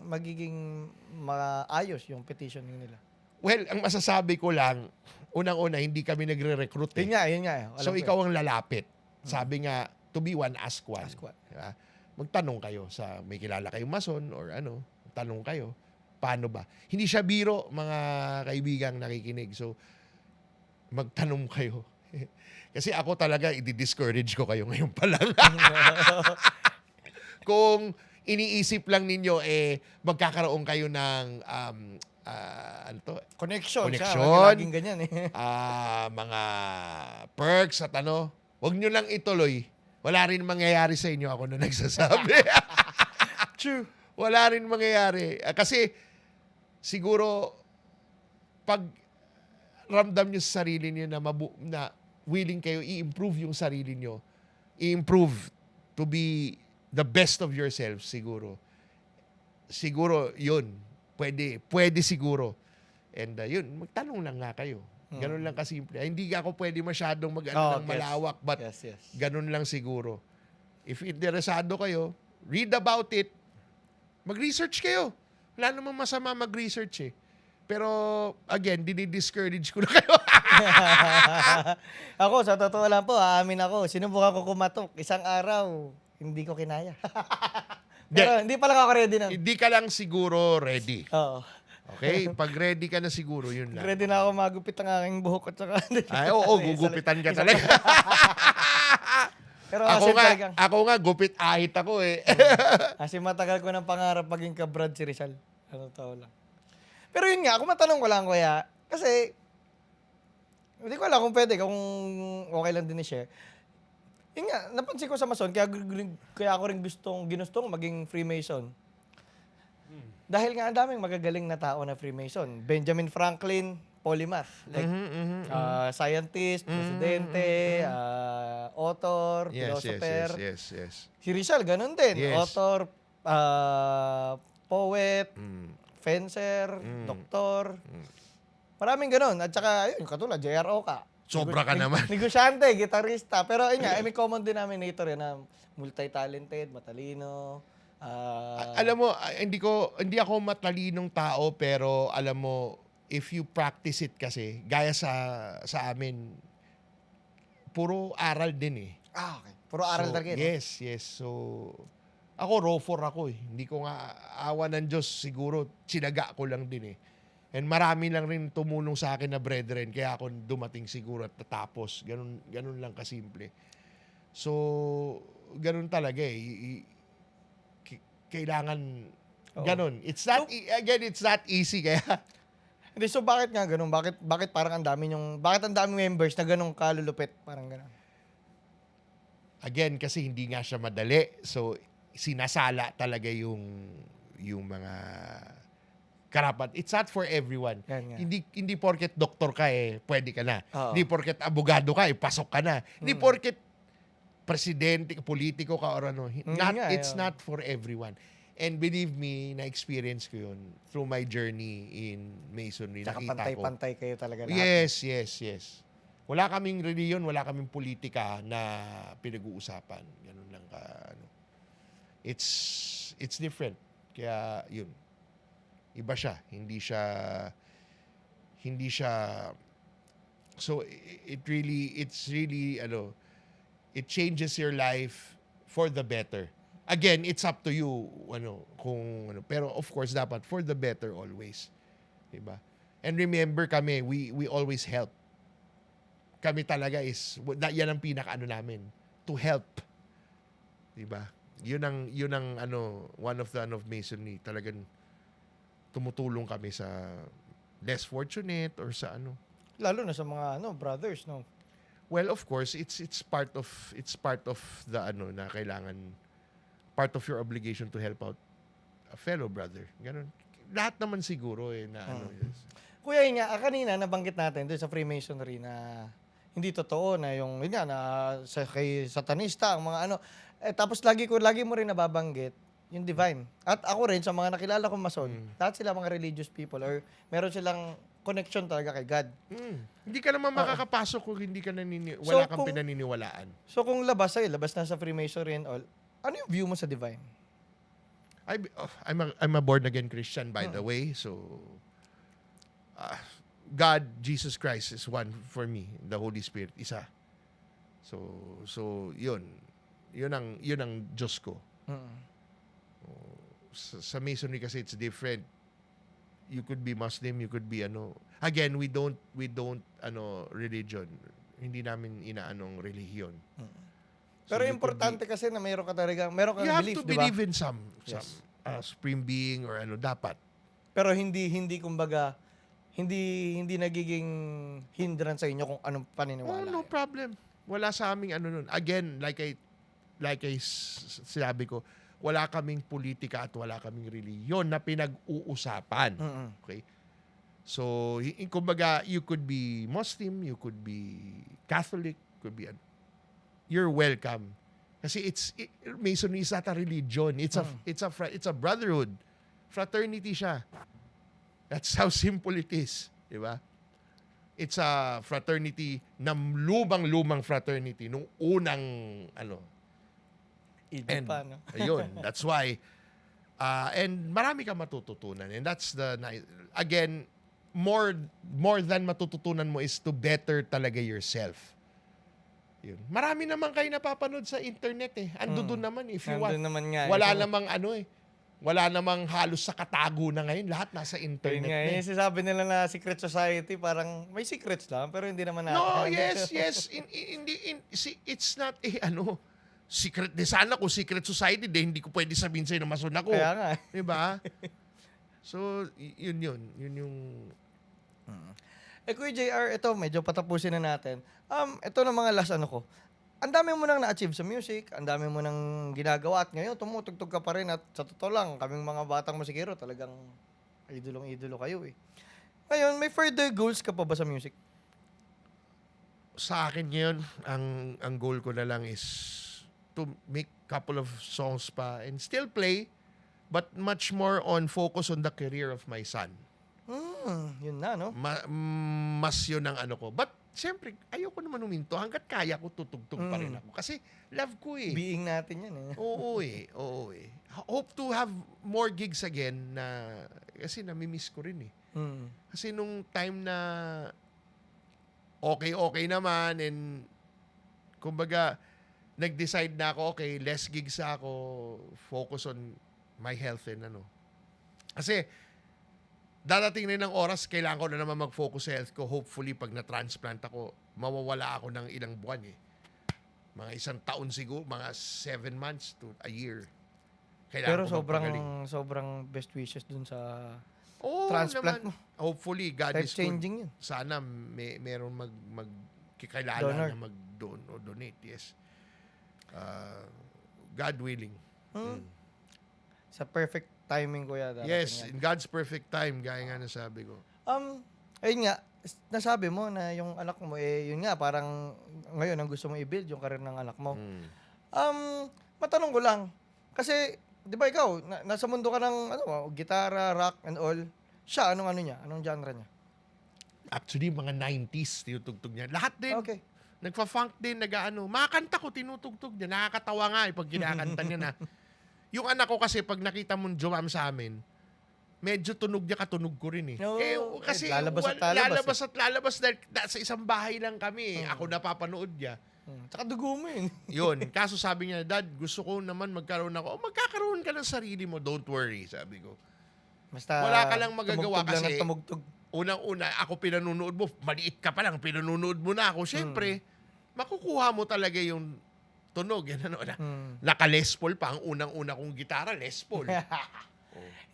magiging maayos yung petition nila? Well, ang masasabi ko lang, unang-una, hindi kami nagre-recruit eh. Yun nga. So, ikaw ang lalapit. Sabi nga, to be one, ask one. Ask one. Diba? Magtanong kayo sa may kilala kayong mason or ano, tanong kayo, paano ba? Hindi siya biro, mga kaibigang nakikinig. So, magtanong kayo. Kasi ako talaga, i-discourage ko kayo ngayon pa lang. Kung iniisip lang ninyo, magkakaroon kayo ng, ano to? Connection. Connection. Laging ganyan eh. Mga perks at ano, wag nyo lang ituloy. Wala rin mangyayari sa inyo, ako na nagsasabi. True. Wala rin mangyayari. Kasi siguro pag ramdam nyo sa sarili nyo na willing kayo i-improve yung sarili nyo, i-improve to be the best of yourself siguro. Siguro yun. Pwede siguro. And yun, magtanong lang nga kayo. Ganun lang kasimple. Hindi ako pwede masyadong ng malawak, but Yes. ganun lang siguro. If interesado kayo, read about it. Mag-research kayo. Wala namang masama mag-research eh. Pero, again, dinidiscourage ko na kayo. Ako, sa totoo lang po, aamin ako, sinubukan ko kumatok. Isang araw, hindi ko kinaya. Pero hindi pa lang ako ready nun. Hindi ka lang siguro ready. Oo. Okay? Pag ready ka na siguro, yun lang. Ready na ako magupit ang aking buhok at saka... Ay, oo, gugupitan ka talaga. Pero Ako nga, gupit ahit ako eh. kasi matagal ko ng pangarap maging ka-Brad si Rizal. Ano tao lang. Pero yun nga, kung matanong ko lang kuya, kasi hindi ko alam kung pwede, kung okay lang din i-share. Yun nga, napansin ko sa Mason, kaya ako rin ginustong maging Freemason. Dahil nga ang daming magagaling na tao na Freemason. Benjamin Franklin, polymath. Like, scientist, presidente, author, philosopher. Yes. Si Rizal, ganun din. Yes. Author, poet, fencer, doktor. Maraming ganun. At saka, ayun, katulad, J.R. Oka. Sobra ka naman. Negosyante, gitarista. Pero ayun nga, may common denominator yan na multi-talented, matalino. Alam mo, hindi ako matalinong tao, pero alam mo, if you practice it kasi, gaya sa amin, puro aral din eh. Okay. Puro aral talaga. Yes. So, ako raw 4 ako eh. Hindi ko nga, awa ng Diyos, siguro, sinaga ko lang din eh. And marami lang rin tumulong sa akin na brethren, kaya ako dumating siguro at natapos. Ganun lang kasimple. So, ganun talaga eh. Kailangan ganun. It's not easy kaya. Hindi, so bakit nga ganun? Bakit parang ang daming members na ganun kalulupit? Parang ganun. Again, kasi hindi nga siya madali. So, sinasala talaga yung mga karapat. It's not for everyone. Yan nga. Hindi porket doktor ka pwede ka na. Oo. Hindi porket abogado ka pasok ka na. Hindi porket presidente, politiko ka or ano. It's not for everyone. And believe me, na-experience ko yun through my journey in Masonry. Tsaka Nakita pantay-pantay kayo talaga lahat. Yes. Wala kaming reliyon, wala kaming politika na pinag-uusapan. Ganun lang ka. It's different. Kaya yun. Iba siya. Hindi siya so it's really it changes your life for the better. Again, it's up to you pero of course dapat for the better always. Diba? And remember kami, we always help. Kami talaga yan ang pinaka namin, to help. Diba? Yun ang one of the Masonry talagang tumutulong kami sa less fortunate or sa ano. Lalo na sa mga brothers, no? Well, of course, it's part of the ano na kailangan, part of your obligation to help out a fellow brother. Ganun. Lahat naman siguro na ano. Yes. Kuya, yun nga, kanina nabanggit natin doon sa Freemasonry na hindi totoo na yun nga, na kay satanista, ang mga ano. Tapos lagi mo rin nababanggit yung divine. At ako rin, sa mga nakilala kong mason, lahat sila mga religious people or meron silang connection talaga kay God. Hindi ka naman makakapasok kung hindi ka So, wala kang kung- pinaniniwalaan. So kung labas na sa Freemasonry and all, ano yung view mo sa divine? I'm a born again Christian, by the way. So God, Jesus Christ is one for me. The Holy Spirit isa. So yun ang Diyos ko. Sa Masonry kasi it's different. You could be Muslim, you could be ano. Again, we don't religion. Hindi namin inaanong relihiyon. So Pero you could importante kasi na meron kang you have belief, to di ba? believe in some Yes. supreme being or ano dapat. Pero hindi kumbaga hindi nagiging hindrance sa inyo kung anong paniniwala. No problem. Wala sa aming ano nun. Again, like I sinabi ko, wala kaming politika at wala kaming reliyon na pinag-uusapan. Okay? So, kumbaga, you could be Muslim, you could be Catholic, could be you're welcome. Kasi Masonry is not a religion. It's a brotherhood. Fraternity siya. That's how simple it is, di ba? It's a fraternity na lumang fraternity nung unang Idol pa, no? ayun, that's why and marami kang matututunan, and that's again, more than matututunan mo is to better talaga yourself. Yun. Marami naman kayo napapanood sa internet Ando doon naman if you want. Nandun naman nga. Wala namang wala namang halos sa katago na ngayon, lahat nasa internet. Yun nga, na yung sinasabi nila na secret society, parang may secrets lang, pero hindi naman natin. No, yes. It's not secret. De sana kung secret society, hindi ko pwede sabihin sa'yo na mason ako. Kaya nga. Diba? So, yun yung... Kuya JR, ito, medyo patapusin na natin. Ito na mga last ko. Ang dami mo nang na-achieve sa music, ang dami mo nang ginagawa at ngayon tumutugtog ka pa rin at sa totoo lang, kaming mga batang musikero talagang idolong-idolo kayo Ngayon, may further goals ka pa ba sa music? Sa akin ngayon, ang goal ko na lang is to make couple of songs pa and still play, but much more on focus on the career of my son. Yun na, no? Mas yun ang ko. But, siyempre, ayoko naman huminto. Hanggat kaya ko, tutugtog pa rin ako. Kasi, love ko Being natin yan Oo. Hope to have more gigs again kasi namimiss ko rin Kasi nung time na okay naman and kumbaga, nag-decide na ako, okay, less gigs ako, focus on my health and Kasi, dadating rin ng oras, kailangan ko na naman mag-focus sa health ko. Hopefully, pag na-transplant ako, mawawala ako ng ilang buwan Mga 1 taon siguro, mga 7 months to a year. Kailangan Pero ko magpagaling. sobrang best wishes dun sa Oo transplant naman. Hopefully, God is good. life-changing yun. Sana meron kikilala Donor. na mag-donate. Yes. God willing. Sa perfect timing, kuya. darating Yes, yan. in God's perfect time, gaya nga nasabi ko. Ayun nga, nasabi mo na yung anak mo, yun nga, parang ngayon ang gusto mo i-build yung karir ng anak mo. Matanong ko lang, kasi, di ba ikaw, nasa mundo ka ng, gitara, rock, and all. Siya, anong niya? Anong genre niya? Actually, mga 90s, tinutugtog niya. Lahat din. Okay. Nagfa-funk din, mga kanta ko, tinutugtog niya. Nakakatawa nga pag kinakanta niya na. Yung anak ko kasi, pag nakita mong jumam sa amin, medyo tunog niya katunog ko rin No, kasi lalabas at lalabas. lalabas dahil sa isang bahay lang kami. Ako napapanood niya. Tsaka dugo mo yun. Yun. Kaso sabi niya, Dad, gusto ko naman magkaroon ako. Magkakaroon ka ng sarili mo. Don't worry, sabi ko. Basta, Wala ka lang magagawa tumugtog lang kasi ng tumugtog. Unang-una, ako pinanunood mo. Maliit ka pa lang, pinanunood mo na ako. Siyempre, makukuha mo talaga yung tunog. Yan, naka Les Paul pa. Ang unang-una kong gitara, Les Paul.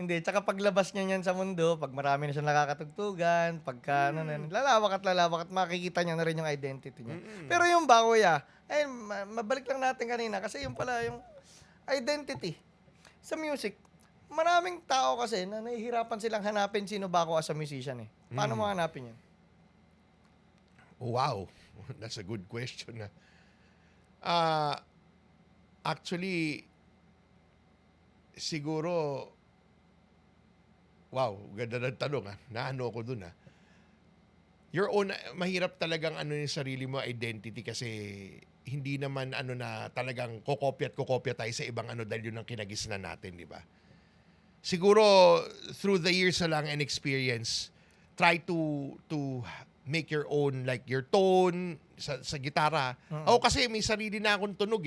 Hindi, tsaka paglabas niya niyan sa mundo, pag marami na siya nakakatugtugan, pagka ano na, lalawak at makikita niya na rin yung identity niya. Pero yung ba, kuya, ay, mabalik lang natin kanina kasi yung pala yung identity sa music. Maraming tao kasi na nahihirapan silang hanapin sino ba ako as a musician eh. Paano mo hanapin yan? Wow, that's a good question. Actually, siguro, wow, ganda ng tanong Naano ko dun Your own, mahirap talagang ano yung sarili mo identity kasi hindi naman ano na talagang kokopya tayo sa ibang ano dahil yun ang kinagisnan natin, di ba? Siguro, through the years na lang and experience, try to make your own, like your tone sa gitara. Ako kasi may sarili na akong tunog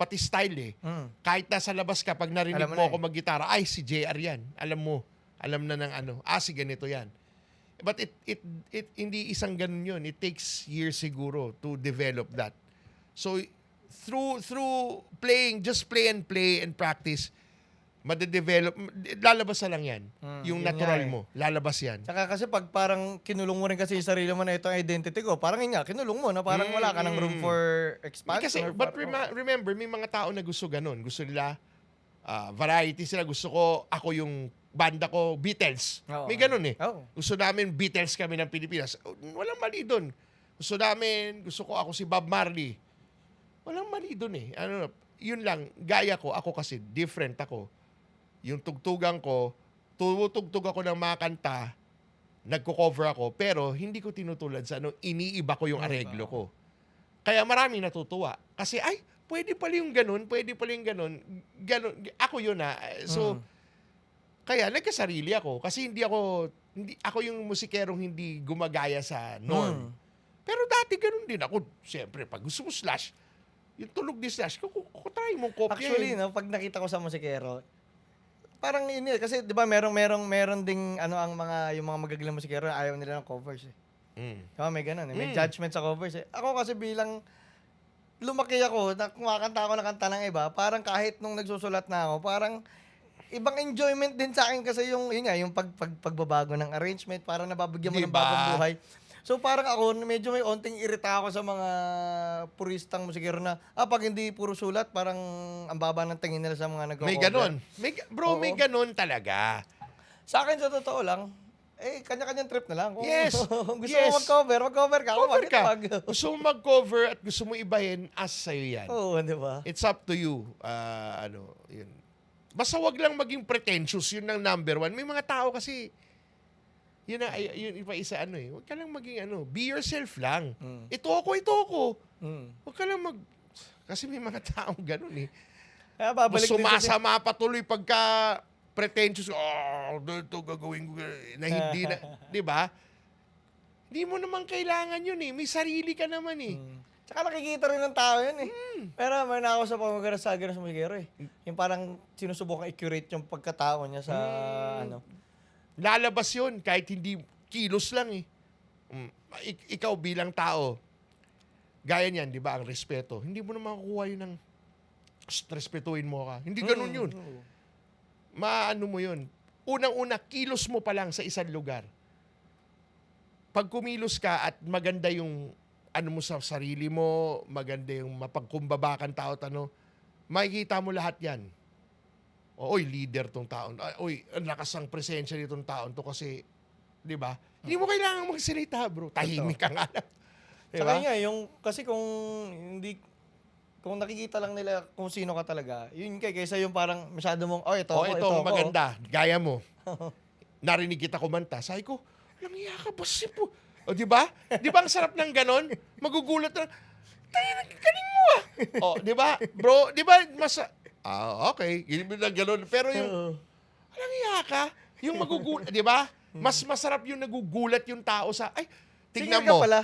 pati style Kahit nasa labas ka, pag narinig Alam mo mo na ako mag-gitara, ay si JR yan. Alam na ng ano, si ganito yan. But it hindi isang ganun yun. It takes years siguro to develop that. So, through playing, just play and practice, madedevelop, lalabas na lang yan. Yung yun natural nga mo, lalabas yan. Tsaka kasi pag parang kinulong mo rin kasi yung sarili mo na itong identity ko, parang yun nga, kinulong mo na parang wala ka ng room for expansion. Kasi, or but remember, may mga tao na gusto ganun. Gusto nila, variety sila. Gusto ko, ako yung banda ko, Beatles. Oo. May ganun Oo. Gusto namin, Beatles kami ng Pilipinas. Walang mali dun. Gusto ko ako si Bob Marley. Walang mali dun Ano, yun lang, gaya ko, ako kasi, different ako. Yung tugtugan ko, tumutugtog ako ng mga kanta, nagko-cover ako, pero hindi ko tinutulad sa iniiba ko yung areglo ko. Kaya marami natutuwa. Kasi, ay, pwede pala yung ganun. Ganun, ako yun So, kaya nagkasarili ako. Kasi hindi ako yung musikerong hindi gumagaya sa norm. Pero dati ganun din ako. Siyempre, pag gusto mo Slash, yung tulog ni Slash, try mong kopya. Actually, no, pag nakita ko sa musikero, parang yun kasi 'di ba meron ding ano yung mga magagaling musikero ayaw nila ng covers Diba, may ganun may judgment sa covers Ako kasi bilang lumaki ako, kumakanta ako ng kanta ng iba, parang kahit nung nagsusulat na ako, parang ibang enjoyment din sa akin kasi yun nga, yung pagbabago ng arrangement, parang nababigyan mo ng Diba? bagong buhay. So parang ako, medyo may onting irita ako sa mga puristang musikero na, pag hindi puro sulat, parang ang baba ng tingin nila sa mga nag-cover. May ganun. May Oo. ganun talaga. Sa akin, sa totoo lang, kanya-kanyang trip na lang. Kung Yes. gusto Yes. mo mag-cover ka. Cover ka. Wag. Gusto mo mag-cover at gusto mo ibahin, as sa'yo yan. Oo, di ba? It's up to you. Yun. Basta wag lang maging pretentious, yun ang number one. May mga tao kasi, yun ipa isa Huwag ka lang maging be yourself lang. Ito ako. Huwag ka lang kasi may mga taong ganun Kaya babalik din kasi. Sumasama patuloy pagka pretentious. Ito gagawin ko. Na hindi na, di ba? Hindi mo naman kailangan yun May sarili ka naman Tsaka nakikita rin ng tao yun Pero may na ako sa pamagarasagan sa musikero Yung parang sinusubukan i-curate yung pagkatao niya sa Lalabas yun kahit hindi kilos lang Ikaw bilang tao, gaya niyan, di ba, ang respeto. Hindi mo na makukuha yun ng respetuhin mo ka. Hindi ganun yun. Maano mo yun. Unang-una, kilos mo pa lang sa isang lugar. Pag kumilos ka at maganda yung mo sa sarili mo, maganda yung mapagkumbabakan tao, makikita mo lahat yan. Oy, leader tong taon. Oy, ang lakas ang presensya nitong taon to kasi, di ba? Hindi mo kailangan magsalita, bro. Tahimik ka nga lang. Tsaka nga, kasi kung nakikita lang nila kung sino ka talaga, yun kaysa yung parang masyado mong, ito ako. Maganda. Gaya mo. Narinig kita kumanta. Sabi ko, alam niya ka ba po? O, di ba? Di ba ang sarap ng ganon? Magugulat na, tayo, galing mo di ba? Bro, di ba, okay. Hindi lang ganon. Pero yung, alam niya ka, yung magugulat, di ba? Mas masarap yung nagugulat yung tao sa, tignan Singer ka mo. pala.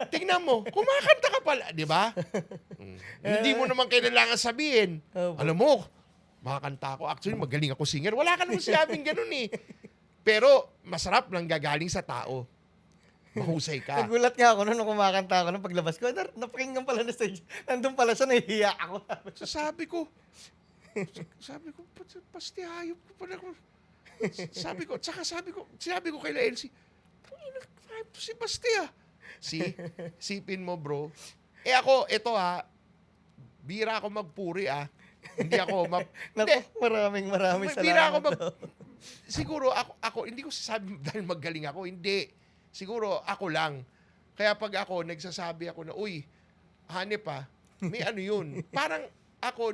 Tignan mo. Kumakanta ka pala. Di ba? Hindi mo naman kailangan sabihin. Alam mo, makakanta ako. Actually, magaling ako singer. Wala ka naman sinabing ganun Pero, masarap lang gagaling sa tao. Mahusay ka. Nagulat nga ako nung kumakanta ako nung paglabas ko. Napakinggan pala na stage. Nandun pala siya, nahihiya ako. So, sabi ko, pasti hayop ko pala. sinabi ko kay Elsie, "Tangina, si Basti ah." Sipin mo bro. Ako, ito bira ako magpuri Hindi ako, Naku, maraming bira ako salamat. siguro ako, hindi ko sasabi dahil magaling ako, hindi. Siguro ako lang. Kaya pag ako, nagsasabi ako na, uy, hanep may ano yun. Parang ako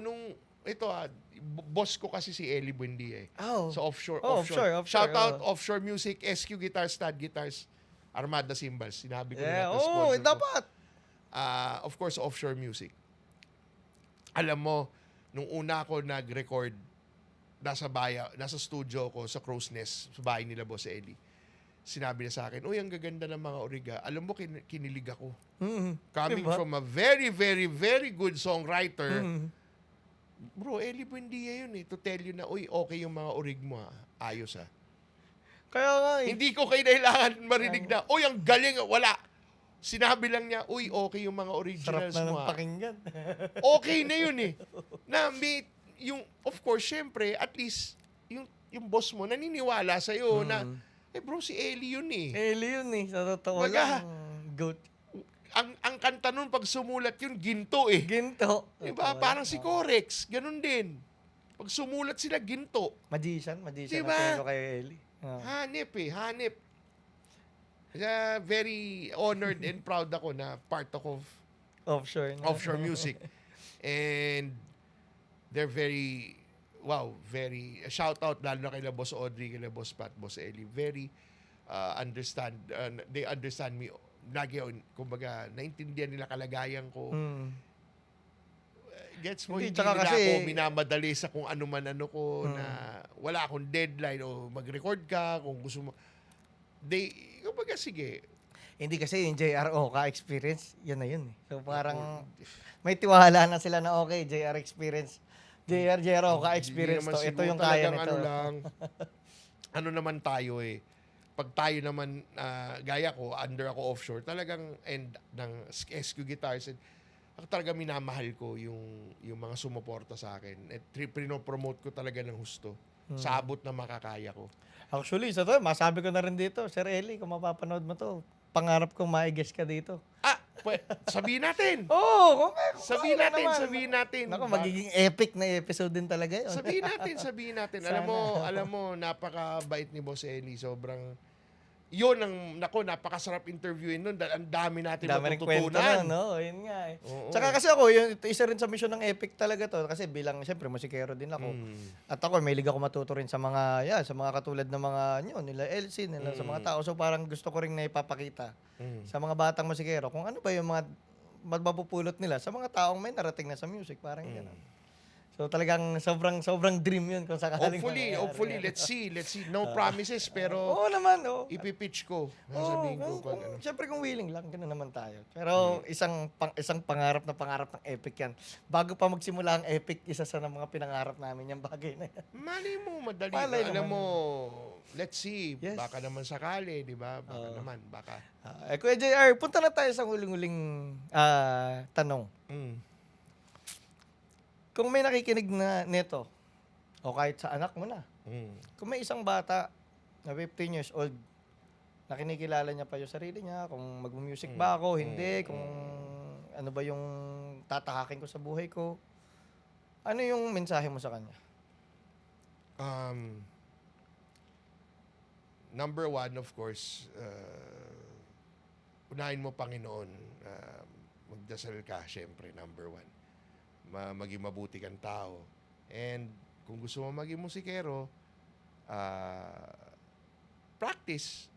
boss ko kasi si Eli Buendia Oh. sa offshore. Offshore. Shout out Offshore Music, SQ Guitars, Stud Guitars, Armada Cymbals. Sinabi ko Yeah, na sponsor ko. dapat. Of course, Offshore Music. Alam mo, nung una ako nag-record, nasa studio ko sa Crow's Nest, sa bahay nila Boss Eli. Sinabi niya sa akin, uy, ang gaganda ng mga origa. Alam mo, kinilig ako. Coming Diba? from a very, very, very good songwriter, bro, Eli Buendia yun to tell you na, uy, okay yung mga orig mo Ayos Kaya nga Hindi ko kailangan marinig na, uy, ang galing. Wala. Sinabi lang niya, uy, okay yung mga Sarap originals na mo ng pakinggan. Okay na yun Na may, of course, syempre, at least, yung boss mo, naniniwala sa'yo na, bro, si Eli yun Eli yun sa totoo Baga, lang. Goat. Ang kanta nun, pag sumulat yun, ginto Ginto. Diba? Parang si Corex, ganun din. Pag sumulat sila, ginto. Magician Diba? ang pero kay Eli. Hanip. Kaya very honored and proud ako na part ako of offshore music. And they're very, shout out lalo na kila Boss Audrey, kila Boss Pat, Boss Eli. Very they understand me. Lagi, kumbaga, naintindihan nila kalagayan ko. Gets mo, Hindi, hindi tsaka nila kasi- ako minamadali sa kung ano man ko na wala akong deadline o mag-record ka kung gusto mo. Kumbaga, sige. Hindi kasi yung JRO ka-experience, yun na yun. So parang may tiwala na sila na okay, JR experience. JRO ka-experience Hindi naman to. Ito siguro yung kaya talagang nito. Ano lang, ano naman tayo Pag tayo naman, gaya ko, under ako offshore, talagang end ng SQ Guitars, ako talaga minamahal ko yung mga sumuporta sa akin. At pinopromote ko talaga ng husto. Sa abot na makakaya ko. Actually, sa to, masabi ko na rin dito, Sir Eli, kung mapapanood mo to, pangarap kong ma-guest ka dito. Sabihin natin! Oo, Sabihin natin. Naku, magiging epic na episode din talaga yun. Sabihin natin. Sana. Alam mo, napakabait ni Boss Eli. Sobrang, yun napakasarap interviewin nun. Ang dami natin Dami rin kwento matututunan. no? Yun nga Oo. Tsaka kasi ako, isa rin sa mission ng Epic talaga to. Kasi bilang, siyempre, musikero din ako. At ako, may liga ako matuto rin sa mga, sa mga katulad ng mga, nila LC, nila sa mga tao. So parang gusto ko rin na ipapakita sa mga batang musikero kung ano ba yung mga mapupulot nila sa mga taong may narating na sa music. Parang gano'n. So talagang sobrang dream yun kung sakaling Hopefully, let's see. No promises, pero Oo naman, ipipitch ko. Oo, Sasabihin ko pag siyempre kung willing lang, gano'n naman tayo. Pero isang pangarap ng Epic yan. Bago pa magsimula ang Epic, isa sa mga pinangarap namin yung bagay na yan. Mali mo, madali. Malay Alam naman. mo, let's see. Yes. Baka naman sakali, di ba? Baka. Kuya JR, punta na tayo sa huling-huling tanong. Kung may nakikinig na nito, o kahit sa anak mo na, kung may isang bata na 15 years old, na kinikilala niya pa yung sarili niya, kung mag-music ba ako, hindi, kung ano ba yung tatakakin ko sa buhay ko, ano yung mensahe mo sa kanya? Number one, of course, unahin mo Panginoon. Magdasal ka, syempre, number one. Maging mabuti kang tao. And kung gusto mo maging musikero, practice.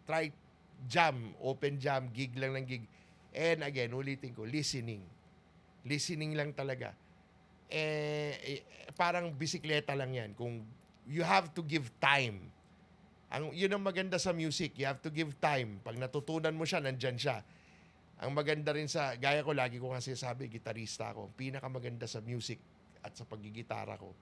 Try jam, open jam, gig lang ng gig. And again, ulitin ko, listening. Listening lang talaga. Parang bisikleta lang yan. Kung you have to give time. Yun ang maganda sa music. You have to give time. Pag natutunan mo siya, nandyan siya. Ang maganda rin gaya ko, lagi ko kasi sabi, gitarista ako. Pinakamaganda sa music at sa paggigitara ko.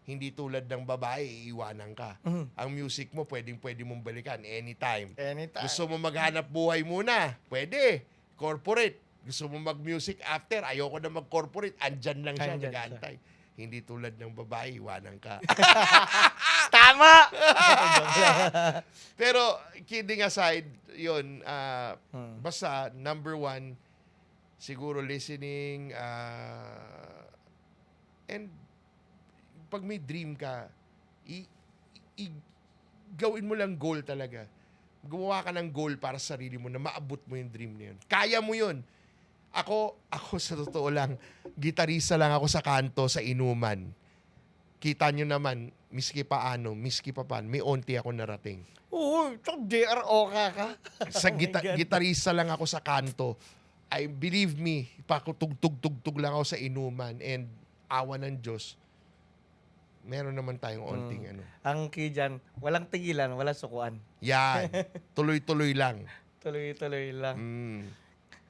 Hindi tulad ng babae, iiwanan ka. Ang music mo, pwede mong balikan anytime. Gusto mo maghanap buhay muna, pwede. Corporate. Gusto mo mag-music after, ayoko na mag-corporate, andyan lang siya, Andyan nag-aantay. Hindi tulad ng babae, iwanan ka. Tama! Pero kidding aside, yun, Hmm. basta number one, siguro listening, and pag may dream ka, gawin mo lang goal talaga. Gumawa ka ng goal para sa sarili mo na maabot mo yung dream na yun. Kaya mo yun. Ako sa totoo lang, gitarista lang ako sa kanto, sa inuman. Kita nyo naman, miski paano, miski pa paano, may onti ako narating. Oo, JR Oka ka. Sa Oh my God. gitarista lang ako sa kanto. Believe me, pakutugtog-tugtog lang ako sa inuman, and awa ng Diyos, meron naman tayong onting ano. Ang key dyan, walang tigilan, walang sukuan. Yan. Tuloy-tuloy lang. Tuloy-tuloy lang. Mm.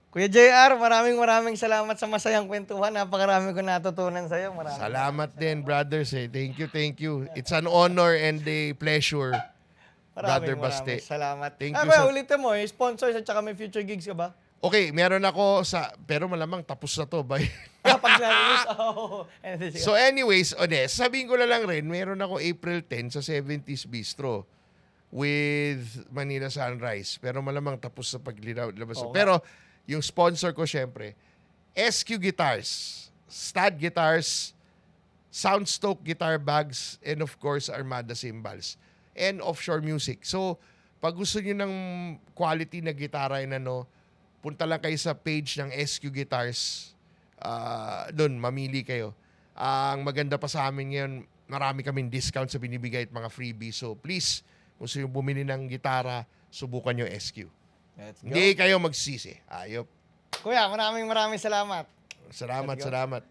Kuya JR, maraming salamat sa masayang kwentuhan. Napakarami ko natutunan sa'yo. Salamat din, brothers. Thank you. It's an honor and a pleasure, Brother Baste. Salamat. Thank you Kuya, sa- ulitin mo, sponsors at saka may future gigs ka ba? Okay, meron ako pero malamang tapos na to. Bye. Kapag na-release, So anyways, sabihin ko na lang rin, meron ako April 10 sa 70s Bistro with Manila Sunrise. Pero malamang tapos sa paglabas. Oo nga. Pero yung sponsor ko syempre, SQ Guitars, Stud Guitars, Soundstoke Guitar Bags, and of course, Armada Cymbals, and Offshore Music. So, pag gusto niyo ng quality na gitara and punta lang kayo sa page ng SQ Guitars. Doon, mamili kayo. Ang maganda pa sa amin ngayon, marami kaming discount sa binibigay at mga freebies. So, please, kung gusto niyo bumili ng gitara, subukan niyo SQ. Let's go. Hindi kayo magsisi. Ayop. Kuya, maraming salamat. Salamat, Let's go. salamat.